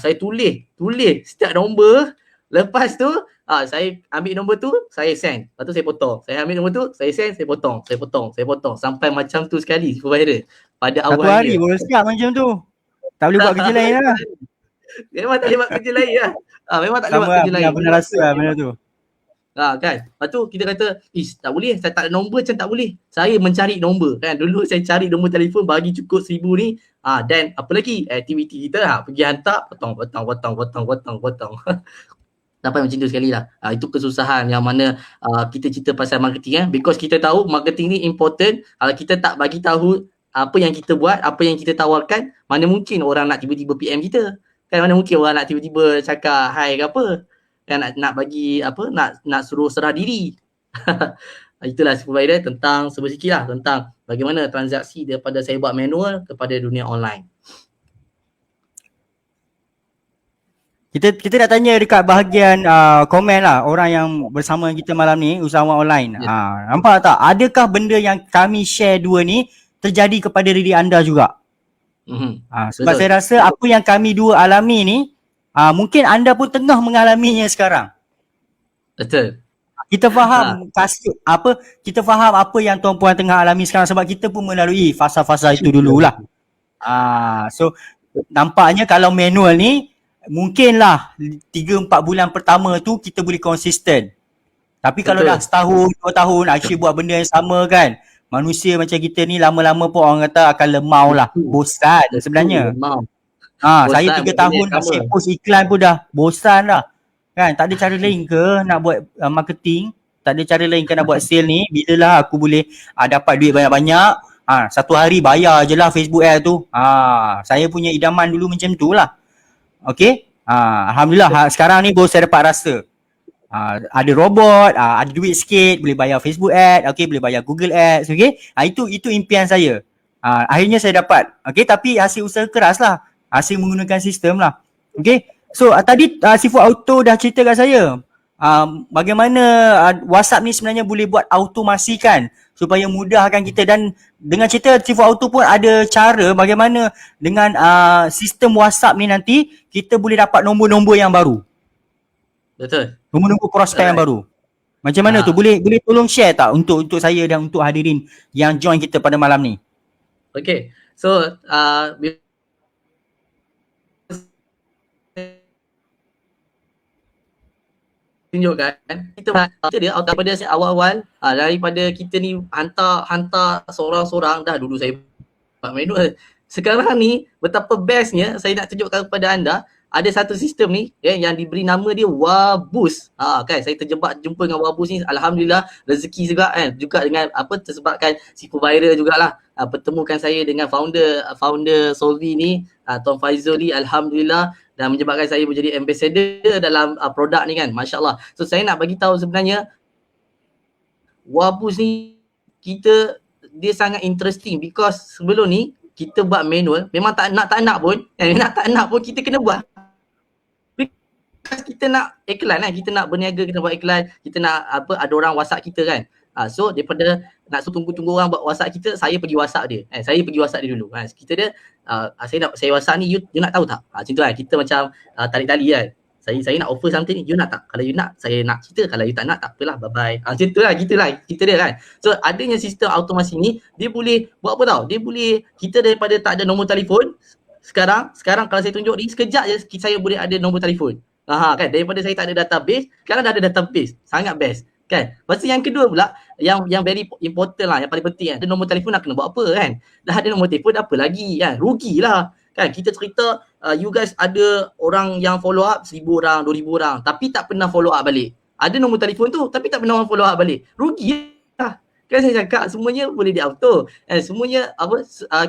Saya tulis setiap nombor. Lepas tu saya ambil nombor tu, saya send. Lepas tu saya potong. Saya ambil nombor tu, saya send, saya potong. Sampai macam tu sekali provider. Pada awal satu hari baru siap macam tu. Tak boleh buat kerja lain lah. Memang tak boleh buat kerja lain lah. Memang tak boleh buat kerja lain. Benar rasa lah benda tu. Kan. Lepas tu kita kata, tak boleh, saya tak ada nombor macam tak boleh. Saya mencari nombor kan. Dulu saya cari nombor telefon bagi cukup 1,000 ni. Dan apa lagi? Aktiviti kita pergi hantar, potong. Sampai macam tu sekali lah. Itu kesusahan yang mana kita cerita pasal marketing because kita tahu marketing ni important. Kalau kita tak bagi tahu apa yang kita buat, apa yang kita tawarkan, mana mungkin orang nak tiba-tiba PM kita. Kan mana mungkin orang nak tiba-tiba cakap hi ke apa. Kan nak bagi apa, nak suruh serah diri. Itulah provider tentang sedikit lah tentang bagaimana transaksi daripada saya buat manual kepada dunia online. Kita nak tanya dekat bahagian komen lah orang yang bersama kita malam ni, usahawan online. Nampak tak? Adakah benda yang kami share dua ni terjadi kepada diri anda juga? Sebab betul. Saya rasa apa yang kami dua alami ni mungkin anda pun tengah mengalaminya sekarang. Betul. Kita faham kita faham apa yang tuan-puan tengah alami sekarang sebab kita pun melalui fasa-fasa itu dululah. So nampaknya kalau manual ni mungkinlah 3-4 bulan pertama tu kita boleh konsisten. Tapi kalau dah setahun, 2 tahun actually buat benda yang sama kan, manusia macam kita ni lama-lama pun orang kata akan lemau lah, bosan sebenarnya. Saya 3 tahun masih post iklan pun dah bosan lah. Kan, tak ada cara lain ke nak buat marketing? Tak ada cara lain ke nak buat sale ni? Bilalah aku boleh dapat duit banyak-banyak. Satu hari bayar je lah Facebook ad tu. Saya punya idaman dulu macam tu lah. Okay. Alhamdulillah sekarang ni baru saya dapat rasa. Ada robot, ada duit sikit, boleh bayar Facebook ad, okay, boleh bayar Google Ads, okay. Itu impian saya. Akhirnya saya dapat, okay, tapi hasil usaha keras lah, hasil menggunakan sistem lah, okay. So tadi Sifu Auto dah cerita kat saya bagaimana WhatsApp ni sebenarnya boleh buat automasikan supaya mudahkan kita, dan dengan cerita Sifu Auto pun ada cara bagaimana dengan sistem WhatsApp ni nanti kita boleh dapat nombor-nombor yang baru. Betul. Nombor-nombor prospek yang baru. Macam mana tu? Boleh tolong share tak untuk saya dan untuk hadirin yang join kita pada malam ni? Okay. So tunjukkan kita dia daripada awal-awal daripada kita ni hantar seorang-seorang dah, dulu saya buat manual. Sekarang ni betapa bestnya saya nak tunjukkan kepada anda, ada satu sistem ni yang diberi nama dia Waboost. Kan saya jumpa dengan Waboost ni, alhamdulillah rezeki juga kan, juga dengan tersebabkan Sifu viral jugalah pertemukan saya dengan founder Solvi ni, Tuan Faizuli, alhamdulillah, dan menyebabkan saya menjadi ambassador dalam produk ni kan, masya-Allah. So saya nak bagi tahu sebenarnya Waboost ni dia sangat interesting because sebelum ni kita buat manual, memang tak nak pun, kita kena buat. Kita nak iklan kan, kita nak berniaga, kita buat iklan, kita nak ada orang WhatsApp kita kan. So daripada nak tunggu orang buat WhatsApp kita, saya pergi WhatsApp dia. Saya pergi WhatsApp dia dulu. Kita dia saya WhatsApp ni, you nak tahu tak? Macam tu kan, kita macam tarik tali kan. Saya nak offer something ni, you nak tak? Kalau you nak, saya nak cerita. Kalau you tak nak, tak apalah, bye-bye. Macam tu lah, kita dia kan. So adanya sistem automasi ni, dia boleh buat apa tau? Dia boleh, kita daripada tak ada nombor telefon, sekarang kalau saya tunjuk ni, sekejap je saya boleh ada nombor telefon. Kan, daripada saya tak ada database, sekarang dah ada database. Sangat best. Kan? Lepas tu yang kedua pula, yang very important lah, yang paling penting kan, ada nombor telefon nak kena buat apa kan? Dah ada nombor telefon, apa lagi kan? Rugilah. Kan, kita cerita you guys ada orang yang follow up 1,000 orang, 2,000 orang, tapi tak pernah follow up balik. Ada nombor telefon tu, tapi tak pernah orang follow up balik. Rugi lah. Kan saya cakap semuanya boleh di auto. Semuanya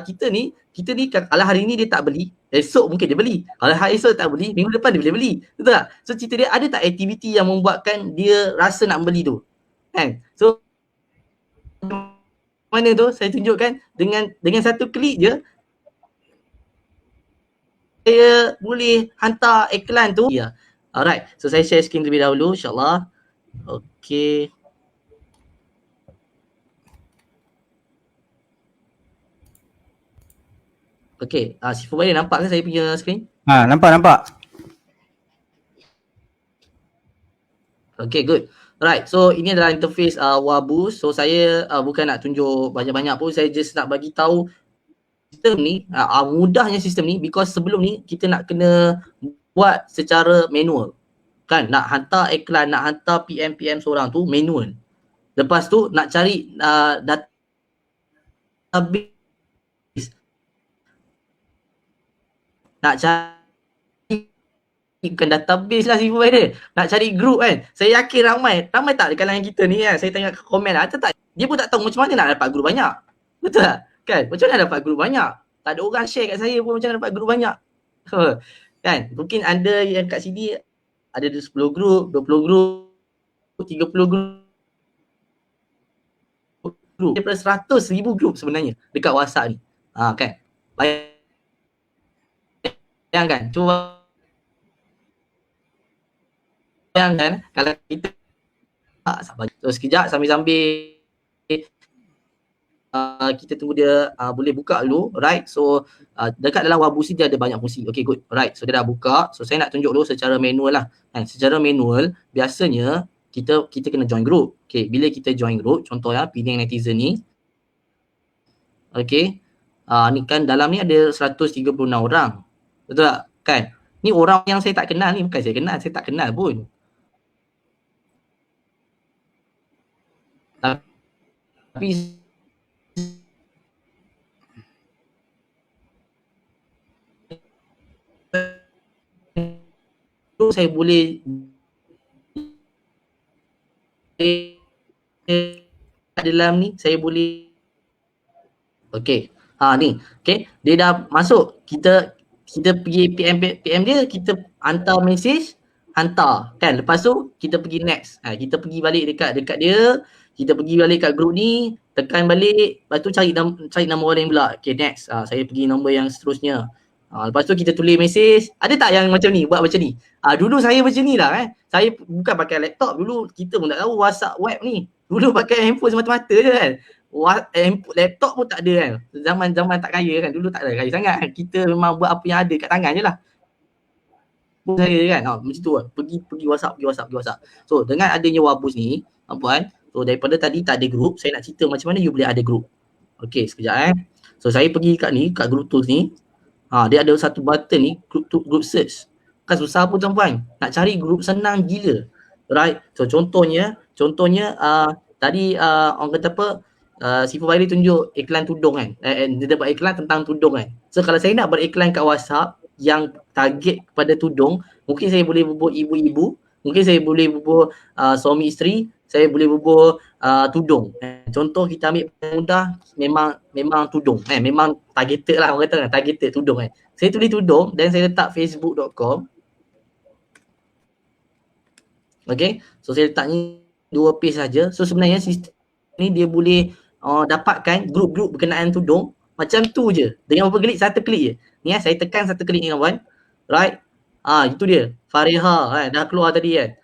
kita ni kalau hari ni dia tak beli, esok mungkin dia beli. Kalau hari esok tak beli, minggu depan dia boleh beli. Betul tak? So cerita dia, ada tak aktiviti yang membuatkan dia rasa nak beli tu? Kan? So mana tu saya tunjukkan dengan satu klik je saya boleh hantar iklan tu. Ya. Alright. So saya share screen terlebih dahulu, insya-Allah. Okay. Okay, Sifu Bayi nampak ke saya punya screen? Nampak. Okay, good. Alright, so ini adalah interface Waboost. So saya bukan nak tunjuk banyak-banyak pun, saya just nak bagi tahu sistem ni, mudahnya sistem ni, because sebelum ni kita nak kena buat secara manual. Kan, nak hantar iklan, nak hantar PM seorang tu manual. Lepas tu nak cari database, nak cari bukan database lah Sifu dia, nak cari group kan. Saya yakin ramai tak di kalangan kita ni kan, saya tengok komen lah, tak, dia pun tak tahu macam mana nak dapat group banyak. Betul tak? Kan, macam mana dapat group banyak? Tak ada orang share kat saya pun macam mana dapat group banyak. Kan, mungkin anda yang kat sini ada 10 group, 20 group, 30 group, daripada 100,000 group sebenarnya dekat WhatsApp ni. Kan, bayangkan, cuba bayangkan kalau kita so sekejap sambil-sambil kita tunggu dia boleh buka dulu, right? So dekat dalam Waboost dia ada banyak fungsi. Okay, good. Right, so dia dah buka. So saya nak tunjuk dulu secara manual lah. Secara manual biasanya kita kena join group. Okay, bila kita join group, contoh ya, Penang Netizen ni. Okay, ni kan dalam ni ada 136 orang. Betul tak? Kan? Ni orang yang saya tak kenal ni, bukan saya kenal, saya tak kenal pun. Tapi saya boleh dalam ni saya boleh ni, okay, dia dah masuk, kita kita pergi PM dia, kita hantar mesej, hantar kan. Lepas tu kita pergi next. Kita pergi balik dekat dia, kita pergi balik kat group ni, tekan balik, lepas tu cari nama orang lain pula. Okay, next. Saya pergi nombor yang seterusnya. Lepas tu kita tulis mesej. Ada tak yang macam ni, buat macam ni? Dulu saya macam ni lah Saya bukan pakai laptop. Dulu kita pun tak tahu WhatsApp web ni. Dulu pakai handphone semata-mata je kan. Laptop pun tak ada kan. Zaman tak kaya kan. Dulu tak ada kaya sangat kan. Kita memang buat apa yang ada kat tangan je lah. Saya kan. Macam tu kan. Pergi WhatsApp. So dengan adanya Wabus ni, puan, so daripada tadi tak ada group, saya nak cerita macam mana you boleh ada group. Okay, sekejap So saya pergi kat group tools ni. Dia ada satu button ni, group search. Kan susah pun tuan-puan. Nak cari group senang gila. Right. So contohnya tadi orang kata apa, Sifu Bairi tunjuk iklan tudung kan. Dia dapat iklan tentang tudung kan. So kalau saya nak beriklan kat WhatsApp yang target kepada tudung, mungkin saya boleh bubuh ibu-ibu, mungkin saya boleh bubuh suami isteri, saya boleh bubuh tudung. Contoh kita ambil mudah, memang tudung. Memang targeted lah, orang kata targeted tudung kan. Saya tulis tudung dan saya letak facebook.com. Okay, so saya letak ni 2 page saja. So sebenarnya sistem ni dia boleh dapatkan grup-grup berkenaan tudung macam tu je. Dengan berapa klik? 1 klik je. Ni saya tekan 1 klik ni kawan. Right? Itu dia. Fariha dah keluar tadi kan.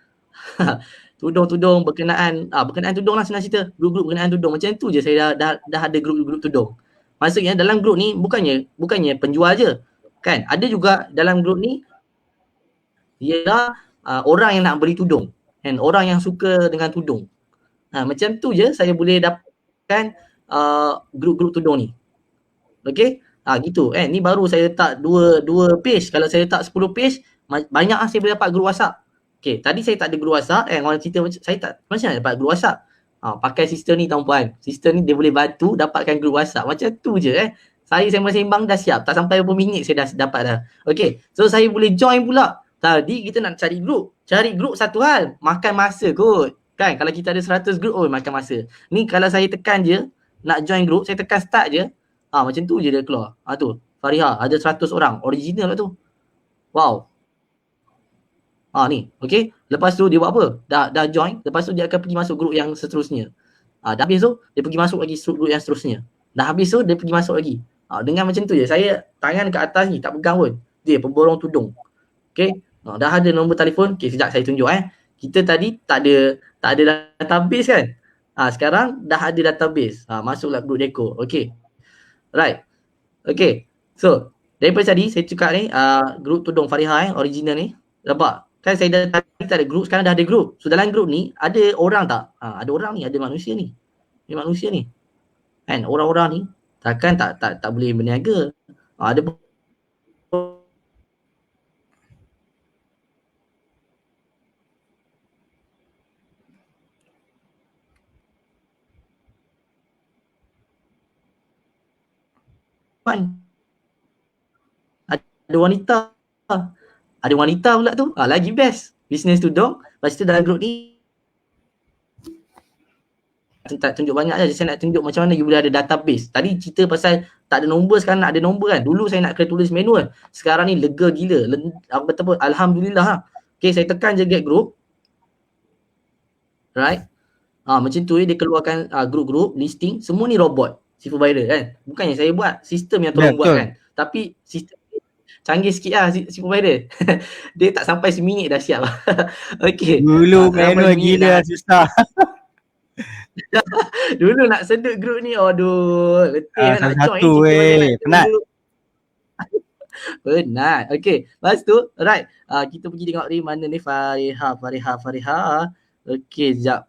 Tudung-tudung berkenaan tudung lah, senang cerita. Grup-grup berkenaan tudung. Macam tu je saya dah ada grup-grup tudung. Maksudnya dalam grup ni bukannya penjual je. Kan? Ada juga dalam grup ni ialah orang yang nak beli tudung. And orang yang suka dengan tudung. Macam tu je saya boleh dapatkan grup-grup tudung ni. Okay? Gitu. Ni baru saya letak 2 page. Kalau saya letak 10 page, banyak saya boleh dapat grup WhatsApp. Okay, tadi saya tak ada grup WhatsApp. Orang cerita saya tak, macam mana dapat grup WhatsApp? Pakai sistem ni tuan-puan. Sistem ni dia boleh bantu dapatkan grup WhatsApp. Macam tu je Saya sembang-sembang dah siap. Tak sampai berapa minit saya dah dapat dah. Okay, so saya boleh join pula. Tadi kita nak cari grup. Cari grup satu hal. Makan masa kot. Kan? Kalau kita ada 100 grup, makan masa. Ni kalau saya tekan je, nak join grup, saya tekan start je. Macam tu je dia keluar. Tu. Fariha, ada 100 orang. Original lah tu. Wow. Ni. Okay. Lepas tu dia buat apa? Dah join. Lepas tu dia akan pergi masuk grup yang seterusnya. Dah habis tu, dia pergi masuk lagi grup yang seterusnya. Dah habis tu, dia pergi masuk lagi. Dengan macam tu je. Saya tangan ke atas ni, tak pegang pun. Dia pemborong tudung. Okay. Dah ada nombor telefon. Okay, sekejap saya tunjuk Kita tadi tak ada database kan. Sekarang dah ada database. Masuklah grup Deco. Okay. Right. Okay. So, daripada tadi saya cakap ni grup tudung Fariha original ni. Nampak? Kan saya tadi tak ada grup, sekarang dah ada grup. So dalam grup ni ada orang tak? Ada orang ni, ada manusia ni. Ni manusia ni. Kan orang-orang ni takkan tak boleh berniaga. Ada ada wanita. Ada wanita pula tu. Lagi best. Bisnes tudung. Lepas tu dalam grup ni tak tunjuk banyak je. Saya nak tunjuk macam mana you boleh ada database. Tadi cerita pasal tak ada nombor, sekarang nak ada nombor kan. Dulu saya nak kena tulis manual. Sekarang ni lega gila. Aku kata apa? Alhamdulillah. Okay, saya tekan je get group. Right. Macam tu dia keluarkan grup-grup, listing. Semua ni robot. Sifu Viral kan. Bukannya saya buat. Sistem yang tolong buat kan. Tapi sistem canggih sikit lah Sifu Viral. Dia tak sampai seminit dah siap. Okay. Dulu manual gila susah. Dulu nak sedut grup ni, aduh, letih nak join. Penat. Penat. Okay. Lepas tu, right. Kita pergi tengok ni mana ni Fariha. Okay, sekejap.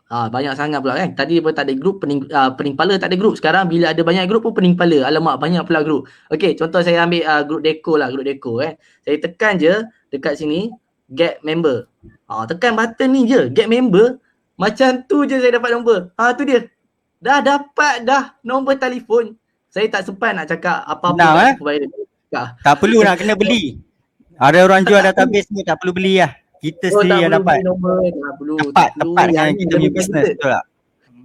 Banyak sangat pula kan. Tadi pun tak ada grup, pening kepala tak ada grup. Sekarang bila ada banyak grup pun pening kepala. Alamak, banyak pula grup. Okay, contoh saya ambil grup Deco lah, grup Deco Saya tekan je dekat sini, get member. Tekan button ni je, get member. Macam tu je saya dapat nombor. Tu dia. Dah dapat dah nombor telefon. Saya tak sempat nak cakap apa-apa. Tak perlu nak kena beli. Ada orang jual database ni, tak perlu beli lah. Kita sendiri yang dapat. Nombor, tak perlu. Tepat yang kita punya business, betul tak?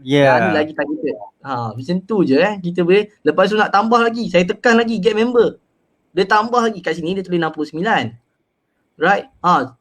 Ya. Ni lagi targeted. Macam tu je kita boleh. Lepas tu nak tambah lagi, saya tekan lagi get member. Dia tambah lagi kat sini dia tulis 69. Right?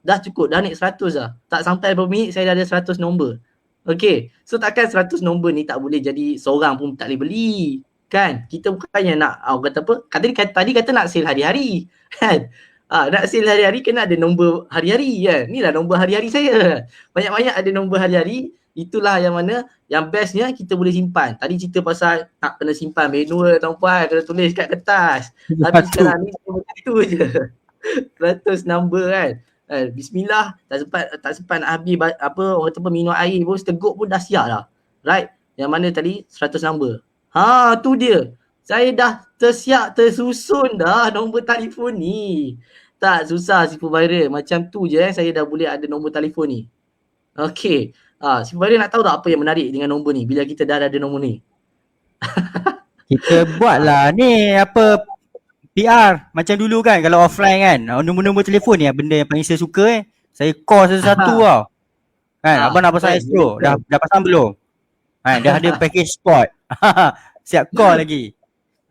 Dah cukup, dah naik 100 dah. Tak sampai berapa minit saya dah ada 100 nombor. Okay, so takkan 100 nombor ni tak boleh jadi seorang pun tak boleh beli. Kan? Kita bukannya nak, kata apa? Tadi kata nak sale hari-hari. Kan? Nak sale hari-hari kena ada nombor hari-hari kan. Ni lah nombor hari-hari saya. Banyak-banyak ada nombor hari-hari. Itulah yang mana yang bestnya kita boleh simpan. Tadi cerita pasal tak kena simpan manual tuan-puan, kena tulis kat kertas. Tapi sekarang ni macam tu je. 100 number kan. Bismillah, tak sempat nak habis orang kata minum air pun seteguk pun dah siap dah. Right? Yang mana tadi 100 number. Tu dia. Saya dah tersiap tersusun dah nombor telefon ni. Tak susah supervisor. Macam tu je saya dah boleh ada nombor telefon ni. Okay. Supervisor nak tahu tak apa yang menarik dengan nombor ni bila kita dah ada nombor ni? Kita buatlah ni apa PR macam dulu kan, kalau offline kan, nombor-nombor telefon ni benda yang paling saya suka Saya call satu-satu tau. Kan, abang nak pasang Astro, dah pasang belum? Kan, dah ada package spot. Siap call lagi.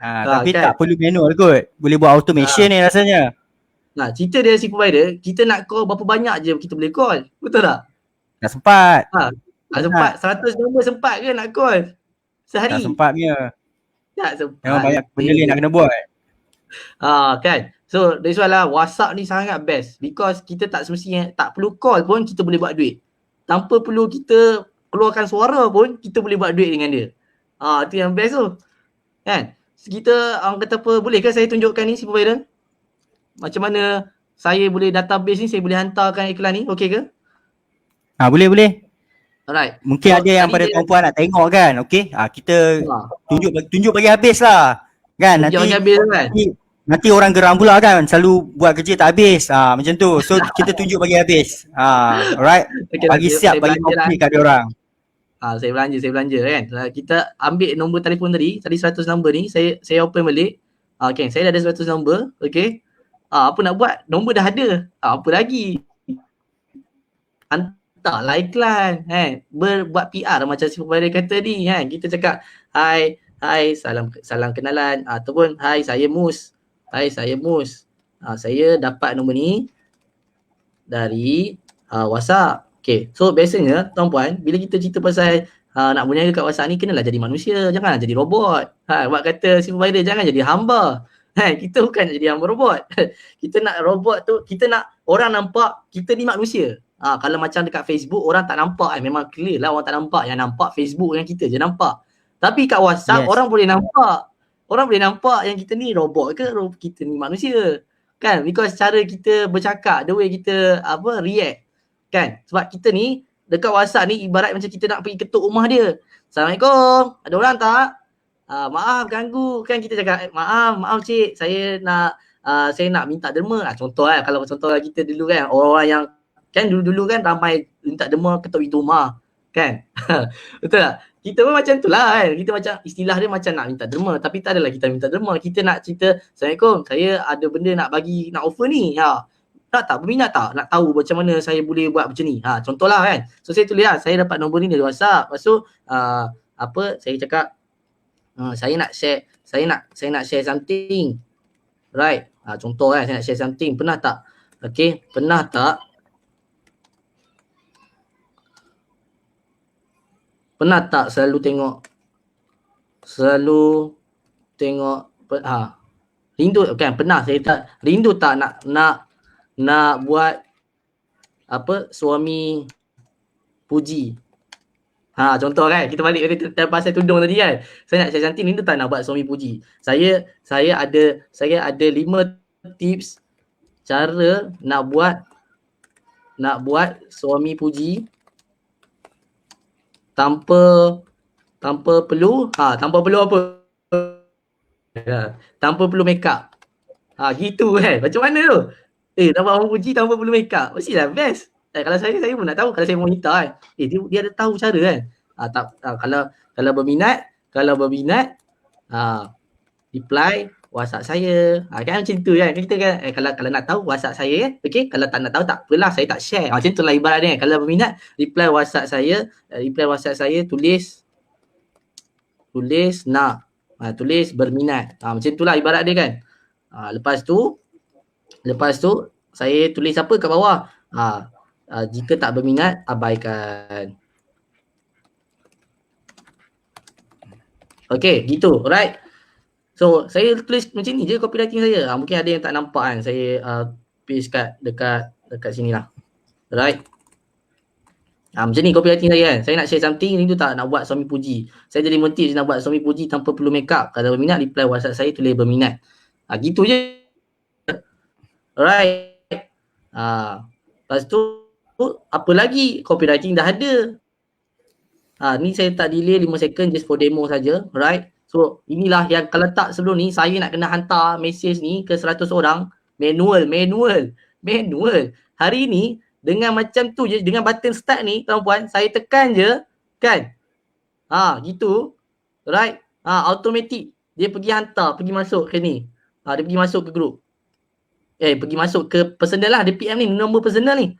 Tapi kan, tak perlu manual kot. Boleh buat automation ni rasanya. Cerita dia supervisor, kita nak call berapa banyak je kita boleh call. Betul tak? Tak sempat. Sempat. 100 nombor sempat ke nak call? Sehari? Tak sempat punya. Tak sempat. Memang banyak benda lain nak kena buat. Kan. So that's why lah WhatsApp ni sangat best because kita tak semestinya tak perlu call pun kita boleh buat duit. Tanpa perlu kita keluarkan suara pun kita boleh buat duit dengan dia. Itu yang best tu. Kan? Kita kata apa, boleh ke saya tunjukkan ni supervisor? Macam mana saya boleh database ni, saya boleh hantarkan iklan ni, okey ke? Boleh. Alright. Mungkin ada yang pada tuan-puan nak tengok kan. Okey. Kita tunjuk bagi habis lah. Kan, nanti orang geram pula kan, selalu buat kerja tak habis. Macam tu. So kita tunjuk bagi habis. Alright. Bagi siap bagi kopi kat dia orang. Saya belanja kan. Kita ambil nombor telefon tadi 100 nombor ni, saya open balik. Okay, saya dah ada 100 nombor. Okay. Apa nak buat? Nombor dah ada. Apa lagi? Hantarlah iklan kan. Buat PR macam supervisor kata ni kan. Kita cakap, Hai, salam kenalan. Ataupun, Hai, saya Mus. Saya dapat nombor ni dari WhatsApp. Okay, so biasanya tuan-puan, bila kita cerita pasal nak berniaga kat WhatsApp ni, kenalah jadi manusia, janganlah jadi robot. Buat kata supervisor, jangan jadi hamba. Kita bukan nak jadi hamba robot. Kita nak robot tu, kita nak orang nampak kita ni manusia. Kalau macam dekat Facebook, orang tak nampak, memang clear lah orang tak nampak. Yang nampak Facebook yang kita je nampak. Tapi kat WhatsApp, orang boleh nampak. Orang boleh nampak yang kita ni robot ke, kita ni manusia. Kan? Because cara kita bercakap, the way kita react. Kan? Sebab kita ni, dekat WhatsApp ni ibarat macam kita nak pergi ketuk rumah dia. Assalamualaikum, ada orang tak? Maaf ganggu. Kan kita cakap, maaf cik, saya nak minta derma. Contoh kalau contoh kita dulu kan, orang-orang yang, kan dulu-dulu kan ramai minta derma ketuk pintu rumah. Kan? Betul tak? Kita pun macam tu lah kan. Kita macam istilah dia macam nak minta derma. Tapi tak adalah kita minta derma. Kita nak cerita, Assalamualaikum, saya ada benda nak offer ni. Nak tak? Berminat tak? Nak tahu macam mana saya boleh buat macam ni? Contohlah kan. So saya tulis saya dapat nombor ni dari WhatsApp. Lepas tu saya cakap saya nak share something. Right. Contoh kan, saya nak share something. Pernah tak? Okay. Pernah tak selalu tengok rindu kan, pernah saya tak rindu tak nak buat suami puji. Contoh kan, kita balik pasal tudung tadi kan. Saya nak share something, rindu tak nak buat suami puji. Saya ada 5 tips cara nak buat suami puji tanpa perlu apa? Tanpa perlu make up. Gitu kan. Macam mana tu? Nak buat orang puji tanpa perlu make up. Mestilah best. Kalau saya pun nak tahu. Kalau saya wanita kan. Dia ada tahu cara kan. Kalau berminat, reply WhatsApp saya. Kan macam tu kan. Kita kan kalau nak tahu WhatsApp saya kan. Okey, kalau tak nak tahu tak apalah, saya tak share. Macam tu lah ibaratnya. Kalau berminat, reply WhatsApp saya, tulis tulis nak. Tulis berminat. Macam itulah ibarat dia kan. Lepas tu saya tulis apa kat bawah? Jika tak berminat, abaikan. Okay, gitu. Alright. So, saya tulis macam ni je copywriting saya. Mungkin ada yang tak nampak kan. Saya paste dekat sini lah. Alright. Macam ni copywriting saya kan. Saya nak share something, ni tu tak nak buat suami puji. Saya jadi motif nak buat suami puji tanpa perlu make up. Kalau berminat, reply WhatsApp saya, tulis berminat. Gitu je. Alright. Lepas tu, apa lagi? Copywriting dah ada. Ni saya tak delay 5 second just for demo saja. Alright. So, inilah yang kalau tak sebelum ni, saya nak kena hantar message ni ke 100 orang. Manual. Hari ni, dengan macam tu je, dengan button start ni, tuan-puan, saya tekan je, kan? Gitu. Right? Automatic. Dia pergi hantar, pergi masuk ke ni. Dia pergi masuk ke group. Pergi masuk ke personal lah. Dia PM ni, nombor personal ni.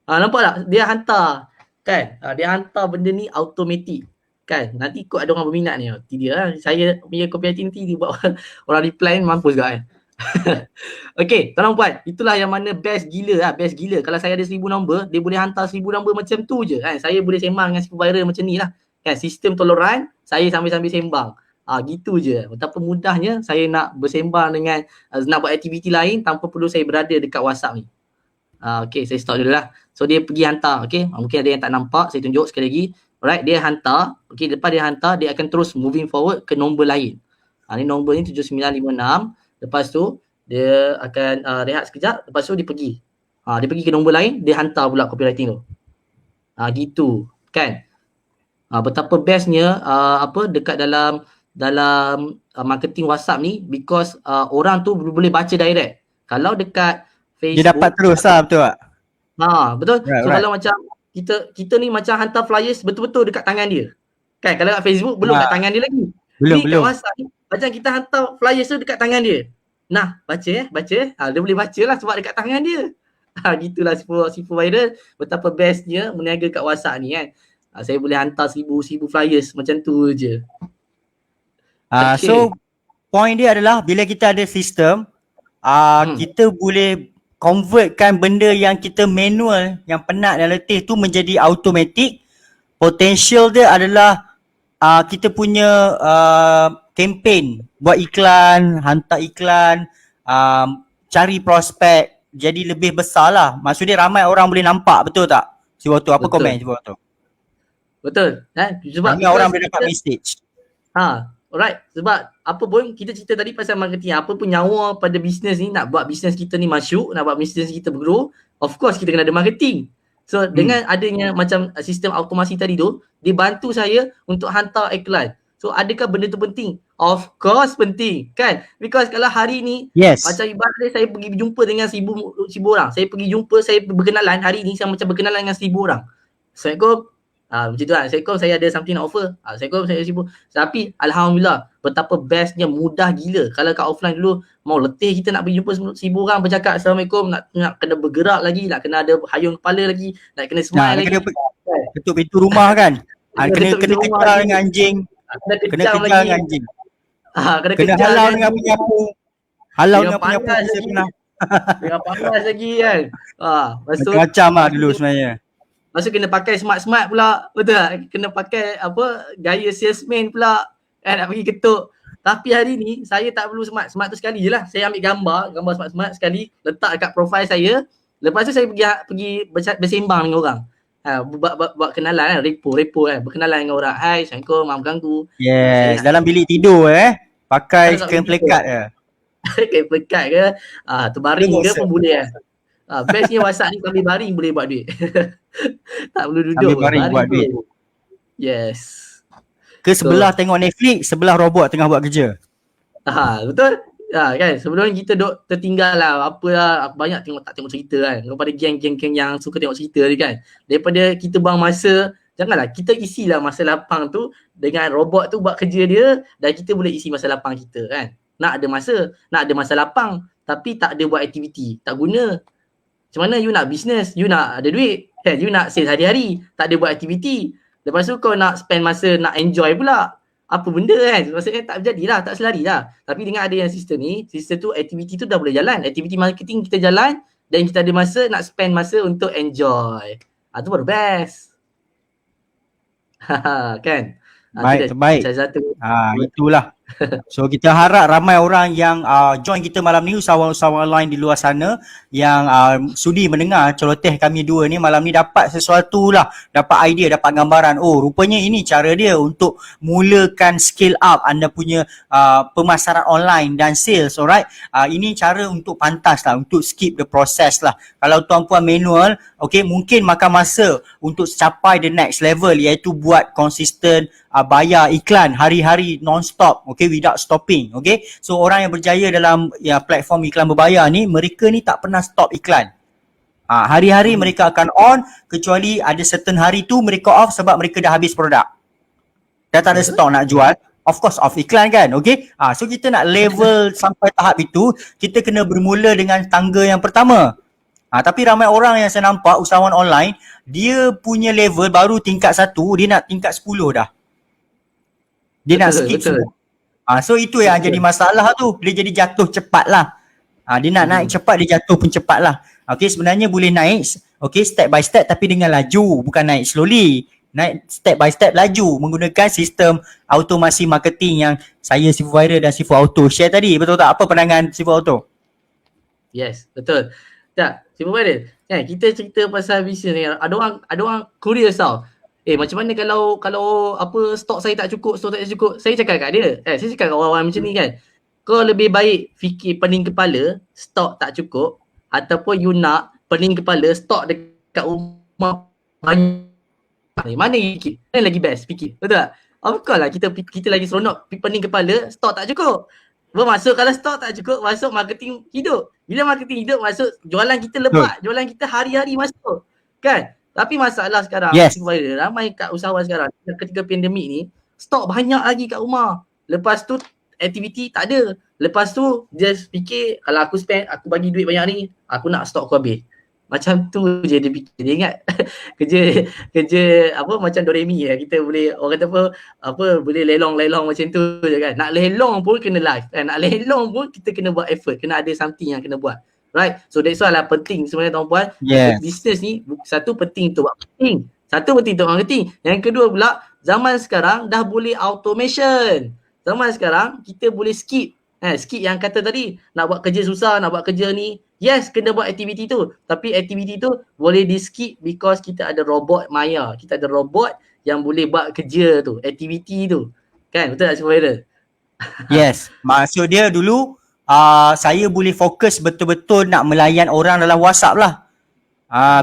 Nampak tak? Dia hantar. Kan? Dia hantar benda ni automatic. Kan? Nanti ikut ada orang berminat ni. Dia lah. Saya punya copywriting nanti dia buat orang reply ni mampus juga kan. Okay, tuan-tuan, itulah yang mana best gila lah, best gila. Kalau saya ada 1000 nombor, dia boleh hantar 1000 nombor macam tu je kan. Saya boleh sembang dengan viral macam ni lah. Kan, sistem toleran, saya sambil-sambil sembang. Gitu je. Betapa mudahnya saya nak bersembang dengan, nak buat aktiviti lain tanpa perlu saya berada dekat WhatsApp ni. Okay, saya stop dulu lah. So, dia pergi hantar, okay. Mungkin ada yang tak nampak, saya tunjuk sekali lagi. Alright, dia hantar. Okay, lepas dia hantar, dia akan terus moving forward ke nombor lain. Ni nombor ni 7956. Lepas tu, dia akan rehat sekejap. Lepas tu, dia pergi. Dia pergi ke nombor lain, dia hantar pula copywriting tu. Gitu. Kan? Betapa bestnya dekat dalam marketing WhatsApp ni, because orang tu boleh baca direct. Kalau dekat Facebook, dia dapat terus lah, betul tak? Betul. Right, so, kalau macam kita ni macam hantar flyers betul-betul dekat tangan dia. Kan? Kalau kat Facebook, belum kat tangan dia lagi. Belum. Kat WhatsApp ni, macam kita hantar flyers tu dekat tangan dia. Nah, baca. Dia boleh baca lah sebab dekat tangan dia. Gitulah sifu viral. Betapa bestnya meniaga kat WhatsApp ni kan. Saya boleh hantar 1000 flyers macam tu je. Okay. So, point dia adalah bila kita ada sistem, kita boleh convertkan benda yang kita manual, yang penat dan letih tu menjadi automatic. Potential dia adalah kita punya campaign, buat iklan, hantar iklan, cari prospek, jadi lebih besar lah. Maksudnya ramai orang boleh nampak, betul tak? Si Waktu, apa komen si Waktu? Betul. Sebab ramai orang boleh dapat message. Alright. Sebab apa pun kita cerita tadi pasal marketing, apa pun nyawa pada bisnes ni, nak buat bisnes kita ni masyuk, nak buat bisnes kita bergrow, of course kita kena ada marketing. So dengan adanya macam sistem automasi tadi tu, dia bantu saya untuk hantar iklan. So adakah benda tu penting? Of course penting, kan? Because kalau hari ni, macam ibarat saya pergi jumpa dengan 1000 orang. Saya pergi jumpa, saya berkenalan hari ni, saya macam berkenalan dengan 1000 orang. Assalamualaikum. Macam tu lah. Assalamualaikum, saya ada something nak offer. Assalamualaikum, saya sibuk. Tapi Alhamdulillah, betapa bestnya, mudah gila. Kalau kat offline dulu, mau letih kita nak pergi jumpa 1000 orang bercakap Assalamualaikum, nak kena bergerak lagi, nak kena ada hayung kepala lagi, nak kena smile lagi. Ketuk pintu rumah kan? Kena kejar dengan anjing. Kena kejar dengan anjing. Kena halau dengan penyapu. Halau dengan penyapu saya pernah. Dengan panas lagi kan. Macam lah dulu sebenarnya. Lepas tu kena pakai smart-smart pula. Betul tak? Kena pakai gaya salesman pula. Nak pergi ketuk. Tapi hari ni saya tak perlu smart. Smart tu sekali je lah. Saya ambil gambar smart-smart sekali, letak dekat profile saya. Lepas tu saya pergi bersembang dengan orang. Buat kenalan kan, repo kan, berkenalan dengan orang. Hai, Assalamualaikum, maaf ganggu. Yes, dalam bilik tidur pakai kain plekat je. Kain plekat ke, terbaring ke pun boleh bestnya WhatsApp ni sambil baring boleh buat duit. Tak perlu duduk. Sambil baring buat duit. Yes. Ke sebelah tengok Netflix, sebelah robot tengah buat kerja. Betul? Kan, sebelum ni kita duk tertinggal lah, banyak tak tengok cerita kan, kepada geng-geng yang suka tengok cerita ni kan. Daripada kita buang masa, janganlah kita isilah masa lapang tu dengan robot tu buat kerja dia, dan kita boleh isi masa lapang kita kan. Nak ada masa lapang tapi tak ada buat aktiviti, tak guna. Macam mana you nak bisnes, you nak ada duit kan, you nak sales hari-hari, tak ada buat aktiviti. Lepas tu kau nak spend masa nak enjoy pula. apa benda kan. Maksudnya tak berjadilah, tak selarilah. Tapi dengan ada yang sistem ni, sistem tu aktiviti tu dah boleh jalan. Aktiviti marketing kita jalan dan kita ada masa nak spend masa untuk enjoy. Tu baru best. Kan? Baik, terbaik. Salah satu. Itulah. So kita harap ramai orang yang join kita malam ni, usahawan-usahawan online di luar sana yang sudi mendengar celoteh kami dua ni malam ni dapat sesuatu lah, dapat idea, dapat gambaran. Oh, rupanya ini cara dia untuk mulakan scale up anda punya pemasaran online dan sales, alright. Ini cara untuk pantas lah, untuk skip the process lah. Kalau tuan-puan manual, okay, mungkin makan masa untuk capai the next level, iaitu buat konsisten bayar iklan hari-hari non-stop, okay, without stopping, okay. So orang yang berjaya dalam platform iklan berbayar ni, mereka ni tak pernah stop iklan. Hari-hari mereka akan on, kecuali ada certain hari tu mereka off sebab mereka dah habis produk. Dah tak ada stok nak jual, of course off iklan kan, okay. So kita nak level sampai tahap itu, kita kena bermula dengan tangga yang pertama. Tapi ramai orang yang saya nampak usahawan online, dia punya level baru tingkat 1, dia nak tingkat 10 dah. Dia nak skip semua. So itu yang jadi masalah tu. Dia jadi jatuh cepat lah. Dia nak naik cepat, dia jatuh pun cepat lah. Okay, sebenarnya boleh naik, okay, step by step tapi dengan laju. Bukan naik slowly. Naik step by step laju menggunakan sistem automasi marketing yang saya, Sifu Viral dan Sifu Auto share tadi. Betul tak? Apa pandangan Sifu Auto? Yes, betul. Tak, Sifu Viral, kan, kita cerita pasal bisnes ni. Ada orang curious tau. Macam mana kalau apa stok saya tak cukup, saya cakap kat dia. Saya cakap kat orang-orang macam ni kan. Kau lebih baik fikir pening kepala, stok tak cukup, ataupun you nak pening kepala, stok dekat rumah banyak. Mana yang fikir? Mana lagi best fikir? Betul tak? Of course lah, kita lagi seronok pening kepala, stok tak cukup. Bermaksud kalau stok tak cukup, masuk marketing hidup. Bila marketing hidup, masuk jualan kita lebat, jualan kita hari-hari masuk. Kan? Tapi masalah sekarang, ramai kat usahawan sekarang ketika pandemik ni, stok banyak lagi kat rumah. Lepas tu aktiviti tak ada. Lepas tu dia fikir kalau aku bagi duit banyak ni, aku nak stok aku habis. Macam tu je dia fikir. Dia ingat kerja apa macam Doremi ya. Kita boleh orang kata apa boleh lelong-lelong macam tu je kan. Nak lelong pun kena live kan. Nak lelong pun kita kena buat effort, kena ada something yang kena buat. Right, so that's why lah penting sebenarnya tuan-puan. Business ni satu penting untuk marketing, satu penting untuk marketing. Yang kedua pula, zaman sekarang dah boleh automation. Zaman sekarang kita boleh skip. Skip yang kata tadi, nak buat kerja susah, nak buat kerja ni, yes kena buat aktiviti tu. Tapi aktiviti tu boleh di skip because kita ada robot maya. Kita ada robot yang boleh buat kerja tu, aktiviti tu. Kan, betul tak Sifu Viral? Yes, maksud dia dulu saya boleh fokus betul-betul nak melayan orang dalam WhatsApp lah.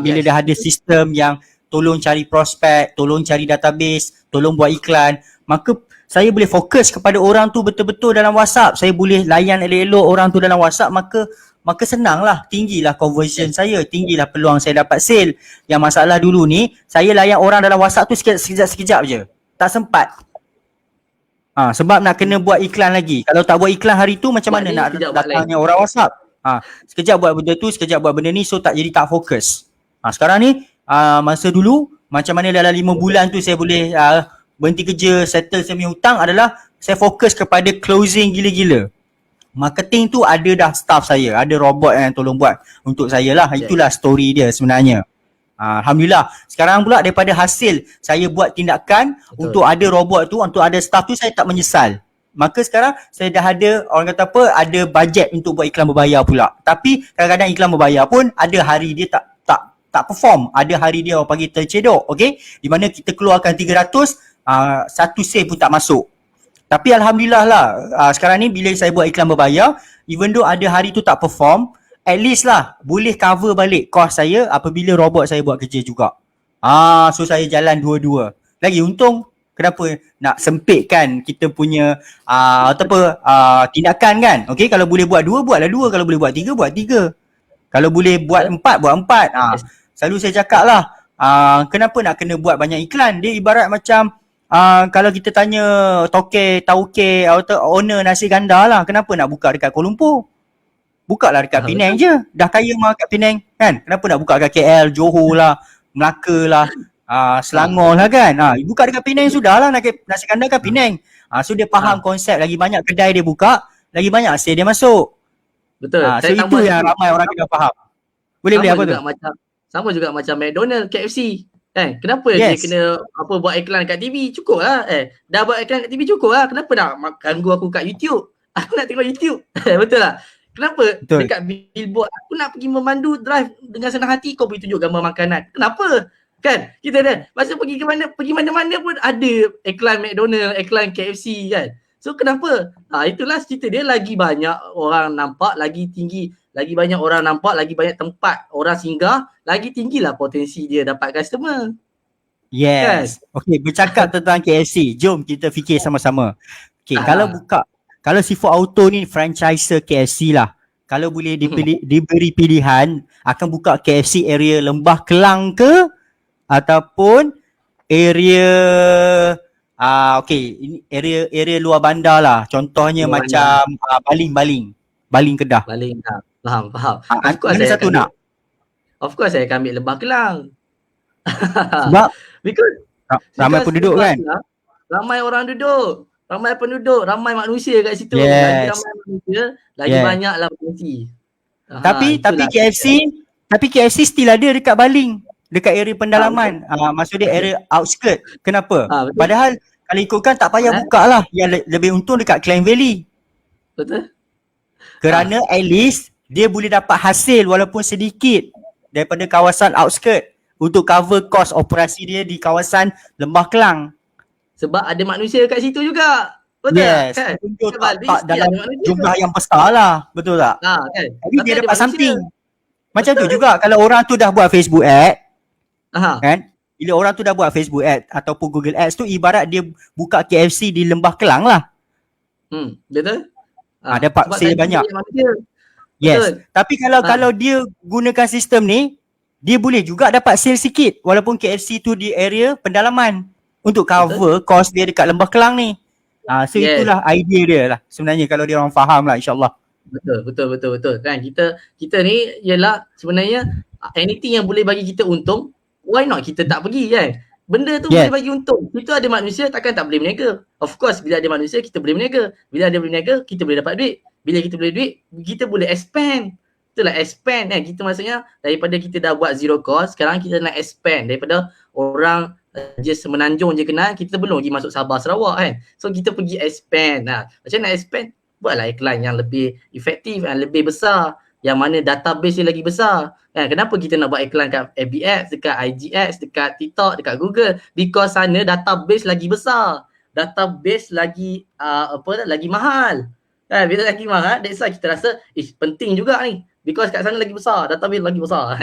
Bila dah ada sistem yang tolong cari prospek, tolong cari database, tolong buat iklan, maka saya boleh fokus kepada orang tu betul-betul dalam WhatsApp. Saya boleh layan elok-elok orang tu dalam WhatsApp, maka senanglah, tinggilah conversion saya, tinggilah peluang saya dapat sale. Yang masalah dulu ni, saya layan orang dalam WhatsApp tu sekejap-sekejap je. Tak sempat. Sebab nak kena buat iklan lagi. Kalau tak buat iklan hari tu, macam mana nak datangnya orang WhatsApp? Sekejap buat benda tu, sekejap buat benda ni, so tak fokus. Sekarang ni, masa dulu, macam mana dalam 5 bulan tu saya boleh berhenti kerja, settle saya punya hutang adalah saya fokus kepada closing gila-gila. Marketing tu ada dah staff saya, ada robot yang tolong buat untuk saya lah. Itulah story dia sebenarnya. Alhamdulillah. Sekarang pula daripada hasil saya buat tindakan untuk ada robot tu, untuk ada staff tu, saya tak menyesal. Maka sekarang saya dah ada, orang kata apa, ada bajet untuk buat iklan berbayar pula. Tapi kadang-kadang iklan berbayar pun ada hari dia tak perform. Ada hari dia orang panggil tercedok, okey? Di mana kita keluarkan 300, satu sale pun tak masuk. Tapi alhamdulillah lah, sekarang ni bila saya buat iklan berbayar, even though ada hari tu tak perform, at least lah boleh cover balik kos saya apabila robot saya buat kerja juga. So saya jalan dua-dua. Lagi untung, kenapa nak sempitkan kita punya tindakan kan? Okey, kalau boleh buat 2, buatlah 2. Kalau boleh buat 3, buat 3. Kalau boleh buat 4, buat 4. Selalu saya cakap lah, kenapa nak kena buat banyak iklan? Dia ibarat macam kalau kita tanya tauke atau owner nasi ganda lah, kenapa nak buka dekat Kuala Lumpur? Bukalah dekat Penang je. Dah kaya mah kat Penang kan? Kenapa nak buka kat KL, Johor lah, Melaka lah. Selangor lah kan. Buka dekat Penang sudah lah, nasi kandar kan Penang. So dia faham konsep, lagi banyak kedai dia buka, lagi banyak sale dia masuk. Betul. So itu yang ramai orang kena faham. Boleh apa tu? Sama juga macam McDonald, KFC. Kenapa dia kena buat iklan kat TV? Cukup lah. Dah buat iklan kat TV cukup lah. Kenapa nak ganggu aku kat YouTube? Aku nak tengok YouTube. Betul lah. Kenapa dekat billboard aku nak pergi memandu drive dengan senang hati, kau boleh tunjuk gambar makanan? Kenapa? Kan? Kita dah masa pergi mana-mana pun ada iklan McDonald, iklan KFC kan. So kenapa? Itulah cerita dia, lagi banyak orang nampak, lagi tinggi, lagi banyak orang nampak, lagi banyak tempat orang singgah, lagi tinggilah potensi dia dapat customer. Yes. Kan? Okay, bercakap tentang KFC, jom kita fikir sama-sama. Okay, kalau Seafood Auto ni franchiser KFC lah. Kalau boleh diberi pilihan, akan buka KFC area Lembah Kelang ke ataupun area ini area luar bandar lah. Contohnya luar macam Baling Kedah. Baling, faham. Mana satu nak? Of course saya akan ambil Lembah Kelang. Sebab ramai penduduk kan? Ramai orang duduk. Ramai penduduk, ramai manusia kat situ. Lagi ramai manusia, lagi banyaklah potensi. Tapi KFC still ada dekat Baling, dekat area pendalaman. Maksud dia area outskirt. Kenapa? Padahal kalau ikutkan tak payah buka lah. Yang lebih untung dekat Klang Valley. Betul. Kerana at least dia boleh dapat hasil walaupun sedikit daripada kawasan outskirt untuk cover kos operasi dia di kawasan Lembah Kelang. Sebab ada manusia kat situ juga. Betul tak? Tak dalam jumlah yang besar lah. Betul tak? Kan? Jadi dia dapat something. Macam tu juga kalau orang tu dah buat Facebook ad. Kan? Bila orang tu dah buat Facebook ad ataupun Google Ads tu, ibarat dia buka KFC di Lembah Kelang lah. Betul? Dapat sale banyak. Yes. Betul. Tapi kalau dia gunakan sistem ni, dia boleh juga dapat sale sikit walaupun KFC tu di area pendalaman untuk cover kos dia dekat Lembah Kelang ni. So itulah idea dia lah sebenarnya kalau dia orang faham lah, insyaAllah. Betul. Kan kita ni ialah sebenarnya anything yang boleh bagi kita untung, why not kita tak pergi kan? Benda tu boleh bagi untung. Itu ada manusia, takkan tak boleh berniaga. Of course bila ada manusia kita boleh berniaga. Bila ada berniaga kita boleh dapat duit. Bila kita boleh duit, kita boleh expand. Itulah expand kan. Kita maksudnya daripada kita dah buat zero cost, sekarang kita nak expand daripada orang just Semenanjung je kenal, kita belum pergi masuk Sabah Sarawak kan. So kita pergi expand. Macam nak expand, buatlah iklan yang lebih efektif, yang lebih besar, yang mana database dia lagi besar. Kenapa kita nak buat iklan kat FB Ads, dekat IG Ads, dekat TikTok, dekat Google? Because sana database lagi besar. Database lagi lagi mahal. Bila lagi mahal, that's why kita rasa penting juga ni. Because kat sana lagi besar, database lagi besar.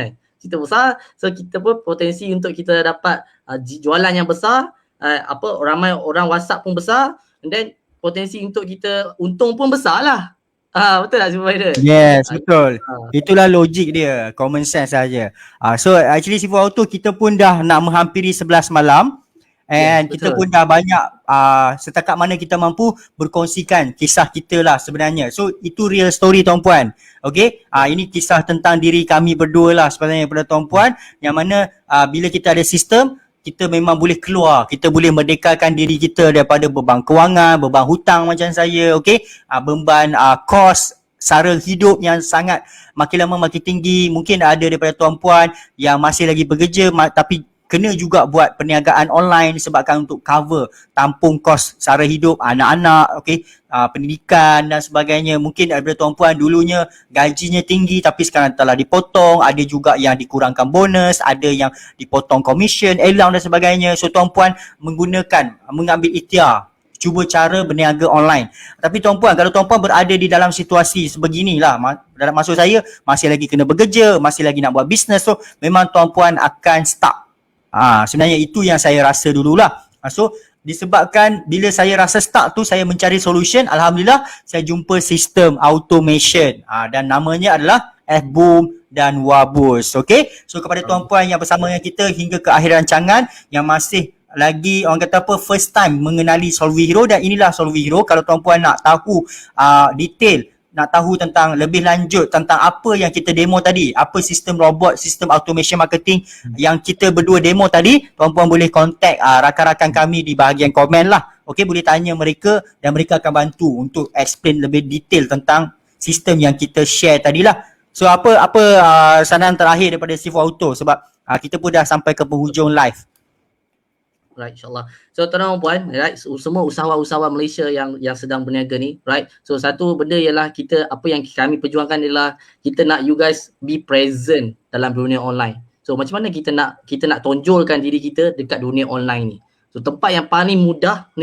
Kita besar, so kita pun potensi untuk kita dapat jualan yang besar, ramai orang WhatsApp pun besar, and then potensi untuk kita untung pun besar lah. Betul tak Supervisor? Yes, betul. Itulah logik dia, common sense saja. So actually Seafood Auto kita pun dah nak menghampiri 11 malam. And kita pun dah banyak setakat mana kita mampu berkongsikan kisah kita lah sebenarnya. So itu real story tuan-puan. Okay, ini kisah tentang diri kami berdua lah sebenarnya pada tuan-puan, yang mana bila kita ada sistem, kita memang boleh keluar, kita boleh merdekakan diri kita daripada beban kewangan, beban hutang macam saya, okay, beban kos sara hidup yang sangat makin lama makin tinggi. Mungkin ada daripada tuan-puan yang masih lagi bekerja tapi kena juga buat perniagaan online disebabkan untuk cover tampung kos sara hidup anak-anak, okay, pendidikan dan sebagainya. Mungkin daripada tuan-puan dulunya gajinya tinggi tapi sekarang telah dipotong, ada juga yang dikurangkan bonus, ada yang dipotong commission, allowance dan sebagainya. So tuan-puan mengambil ikhtiar, cuba cara berniaga online. Tapi tuan-puan, kalau tuan-puan berada di dalam situasi sebeginilah, dalam maksud saya masih lagi kena bekerja, masih lagi nak buat bisnes, so memang tuan-puan akan stuck. Sebenarnya itu yang saya rasa dululah. So disebabkan bila saya rasa stuck tu, saya mencari solution. Alhamdulillah saya jumpa sistem automation dan namanya adalah F-Boom dan Wabus. Okay, so kepada tuan-puan yang bersama dengan kita hingga ke akhir rancangan, yang masih lagi orang kata first time mengenali Solvay Hero, dan inilah Solvay Hero. Kalau tuan-puan nak tahu detail nak tahu tentang lebih lanjut tentang apa yang kita demo tadi, apa sistem robot, sistem automation marketing yang kita berdua demo tadi, tuan-puan boleh contact rakan-rakan kami di bahagian komen lah. Okey, boleh tanya mereka dan mereka akan bantu untuk explain lebih detail tentang sistem yang kita share tadilah. So apa saran terakhir daripada Sifu Auto sebab kita pun dah sampai ke penghujung live. Right, insyaAllah. So tuan-tuan dan puan, right, semua usahawan-usahawan Malaysia yang sedang berniaga ni, right. So satu benda ialah kita, apa yang kami perjuangkan ialah kita nak you guys be present dalam dunia online. So macam mana kita nak tonjolkan diri kita dekat dunia online ni. So tempat yang paling mudah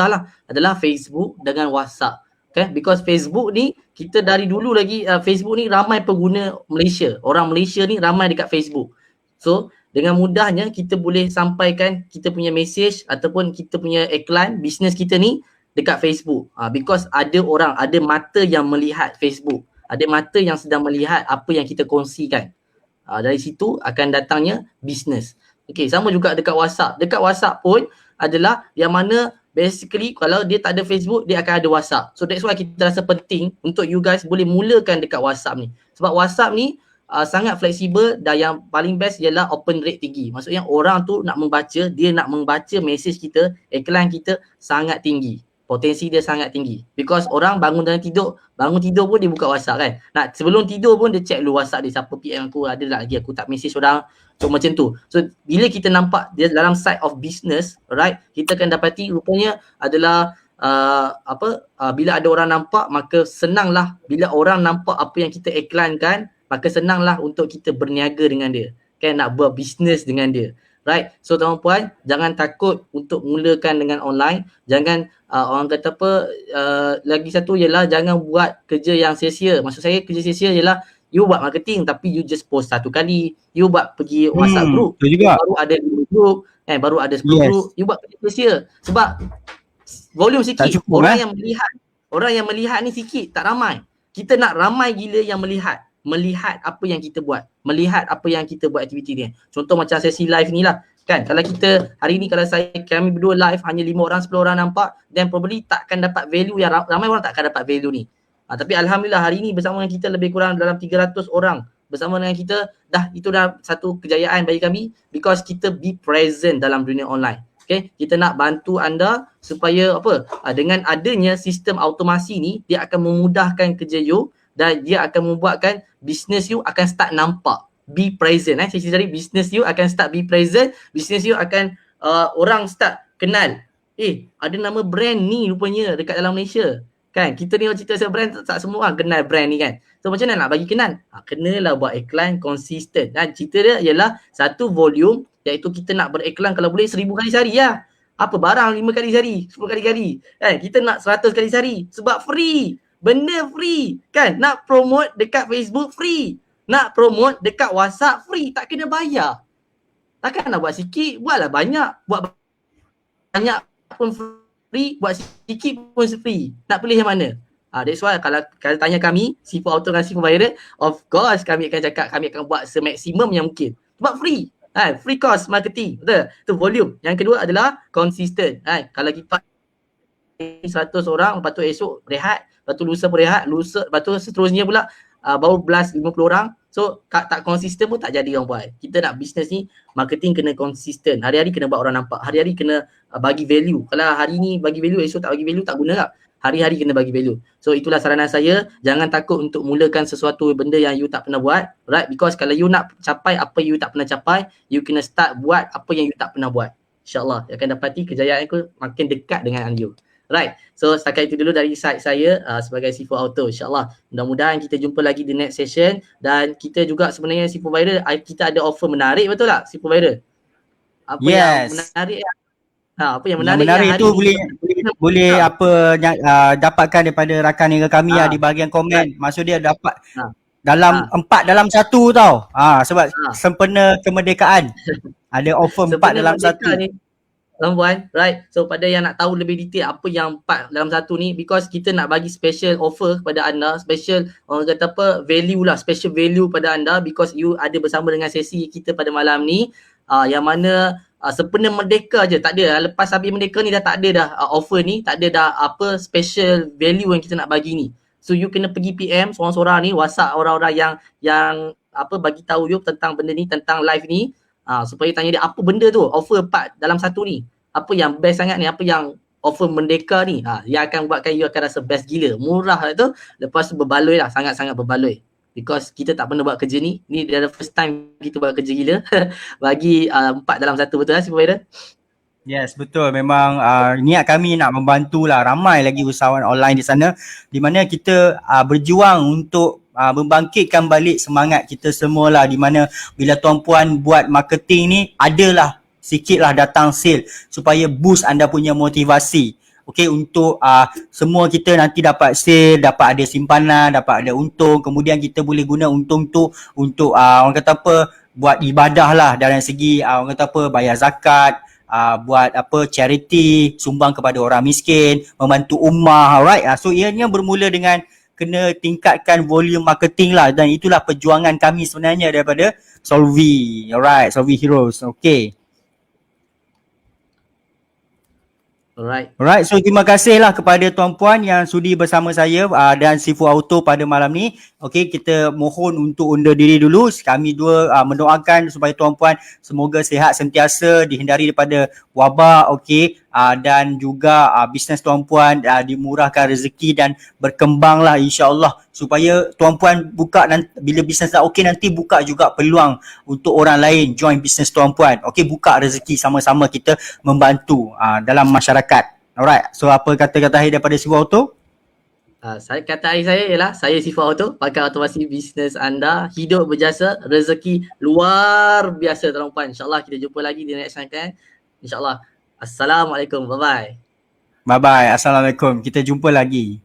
lah adalah Facebook dengan WhatsApp. Okay, because Facebook ni kita dari dulu lagi Facebook ni ramai pengguna Malaysia. Orang Malaysia ni ramai dekat Facebook. So dengan mudahnya kita boleh sampaikan kita punya message ataupun kita punya iklan bisnes kita ni dekat Facebook. Because ada mata yang melihat Facebook. Ada mata yang sedang melihat apa yang kita kongsikan. Dari situ akan datangnya bisnes. Okay, sama juga dekat WhatsApp. Dekat WhatsApp pun adalah yang mana basically kalau dia tak ada Facebook, dia akan ada WhatsApp. So that's why kita rasa penting untuk you guys boleh mulakan dekat WhatsApp ni. Sebab WhatsApp ni sangat fleksibel dan yang paling best ialah open rate tinggi. Maksudnya orang tu nak membaca mesej kita, iklan kita sangat tinggi. Potensi dia sangat tinggi. Because orang bangun tidur pun dia buka WhatsApp kan. Sebelum tidur pun dia check dulu WhatsApp dia, siapa PM aku, ada tak lagi aku tak mesej orang. So macam tu. So bila kita nampak dia dalam side of business, right, kita akan dapati rupanya adalah bila ada orang nampak, maka senanglah bila orang nampak apa yang kita iklankan, maka senanglah untuk kita berniaga dengan dia. Kan, nak buat bisnes dengan dia. Right? So tuan puan, jangan takut untuk mulakan dengan online. Jangan orang kata lagi satu ialah jangan buat kerja yang sia-sia. Maksud saya kerja sia-sia ialah you buat marketing tapi you just post satu kali. You buat pergi WhatsApp group. Baru ada 5 group, baru ada 10 group. You buat kerja sia-sia. Sebab volume sikit. Cukup, orang yang melihat ni sikit, tak ramai. Kita nak ramai gila yang melihat apa yang kita buat, melihat apa yang kita buat aktiviti ni. Contoh macam sesi live ni lah kan, kalau kita hari ni kami berdua live hanya 5 orang 10 orang nampak, then probably takkan dapat value yang ramai orang takkan dapat value ni. Tapi Alhamdulillah hari ni bersama dengan kita lebih kurang dalam 300 orang bersama dengan kita, itu dah satu kejayaan bagi kami because kita be present dalam dunia online. Okay, kita nak bantu anda supaya dengan adanya sistem automasi ni, dia akan memudahkan kerja you dan dia akan membuatkan business you akan start nampak, be present. Saya cari business you akan start be present, business you akan orang start kenal. Ada nama brand ni rupanya dekat dalam Malaysia. Kan, kita ni cerita pasal brand, tak semua orang kenal brand ni kan. So macam mana nak bagi kenal? Kenalah buat iklan konsisten. Dan cerita dia ialah satu volume, iaitu kita nak beriklan kalau boleh 1000 kali sehari lah. Apa barang 5 kali sehari, 10 kali sehari. Kan, kita nak 100 kali sehari sebab free. Benda free kan, nak promote dekat Facebook free, nak promote dekat WhatsApp free, tak kena bayar. Takkan nak buat sikit, buatlah banyak. Buat banyak pun free, buat sikit pun free. Nak pilih yang mana? That's why kalau tanya kami, Sifu Auto dan Sifu Viral, of course kami akan cakap kami akan buat semaksimum yang mungkin. Sebab free. Free cost marketing. Betul? Itu volume. Yang kedua adalah consistent. Kalau kita 100 orang, lepas tu esok rehat, lepas tu lusa pun rehat, lepas tu seterusnya pula baru blast 50 orang. So tak konsisten pun tak jadi orang buat. Kita nak bisnes ni, marketing kena konsisten. Hari-hari kena buat orang nampak, hari-hari kena bagi value. Kalau hari ni bagi value, esok tak bagi value, tak guna tak. Hari-hari kena bagi value. So itulah saranan saya, jangan takut untuk mulakan sesuatu benda yang you tak pernah buat, right? Because kalau you nak capai apa you tak pernah capai, you kena start buat apa yang you tak pernah buat. InsyaAllah, you akan dapati kejayaan aku makin dekat dengan you. Right, so setakat itu dulu dari side saya sebagai Sifu Auto. InsyaAllah, mudah-mudahan kita jumpa lagi di next session. Dan kita juga sebenarnya Sifu Viral, kita ada offer menarik, betul tak Sifu Viral? Apa yang menarik? Apa yang menarik? Yang menarik itu boleh dapatkan daripada rakan negara kami di bahagian komen. Maksud dia dapat dalam 4 dalam 1 tau. Sebab sempena kemerdekaan. Ada offer 4 dalam 1. Tuan-puan, right? So pada yang nak tahu lebih detail apa yang 4 dalam 1 ni, because kita nak bagi special offer kepada anda, special orang kata value lah, special value pada anda because you ada bersama dengan sesi kita pada malam ni, yang mana sempena merdeka je, tak ada, lepas habis merdeka ni dah tak ada dah offer ni, tak ada dah apa special value yang kita nak bagi ni. So you kena pergi PM seorang-seorang ni, WhatsApp orang-orang yang apa bagi tahu you tentang benda ni, tentang live ni, supaya tanya dia apa benda tu, offer 4 dalam 1 ni. Apa yang best sangat ni, apa yang offer Merdeka ni. Dia akan buatkan you akan rasa best gila. Murah lah tu, lepas tu berbaloi lah, sangat-sangat berbaloi. Because kita tak pernah buat kerja ni dah first time kita buat kerja gila. Bagi 4 dalam 1, betul lah si Provider? Yes, betul. Memang niat kami nak membantulah ramai lagi usahawan online di sana, di mana kita berjuang untuk membangkitkan balik semangat kita semualah, di mana bila tuan-puan buat marketing ni adalah sikitlah datang sale supaya boost anda punya motivasi. Okey, untuk semua kita nanti dapat sale, dapat ada simpanan, dapat ada untung, kemudian kita boleh guna untung tu untuk orang kata apa, buat ibadah lah, dalam segi orang kata apa, bayar zakat, buat apa, charity, sumbang kepada orang miskin, membantu ummah, alright. So ianya bermula dengan kena tingkatkan volume marketing lah, dan itulah perjuangan kami sebenarnya daripada Solvi, alright, Solvi Heroes. Okay. Alright, so terima kasihlah kepada tuan-puan yang sudi bersama saya dan Sifu Auto pada malam ni. Okey, kita mohon untuk undur diri dulu. Kami dua mendoakan supaya tuan-puan semoga sihat sentiasa, dihindari daripada wabak, okey, dan juga bisnes tuan-puan dimurahkan rezeki dan berkembanglah insya-Allah, supaya tuan-puan buka nanti, bila bisnes dah okey nanti buka juga peluang untuk orang lain join bisnes tuan-puan. Okey, buka rezeki sama-sama kita membantu dalam masyarakat. Alright, so apa kata-kata akhir daripada Sifu Auto? Kata akhir saya ialah saya Sifu Auto, pakar otomasi bisnes anda, hidup berjasa, rezeki luar biasa tuan-puan. InsyaAllah kita jumpa lagi di next time. InsyaAllah. Assalamualaikum. Bye-bye. Bye-bye. Assalamualaikum. Kita jumpa lagi.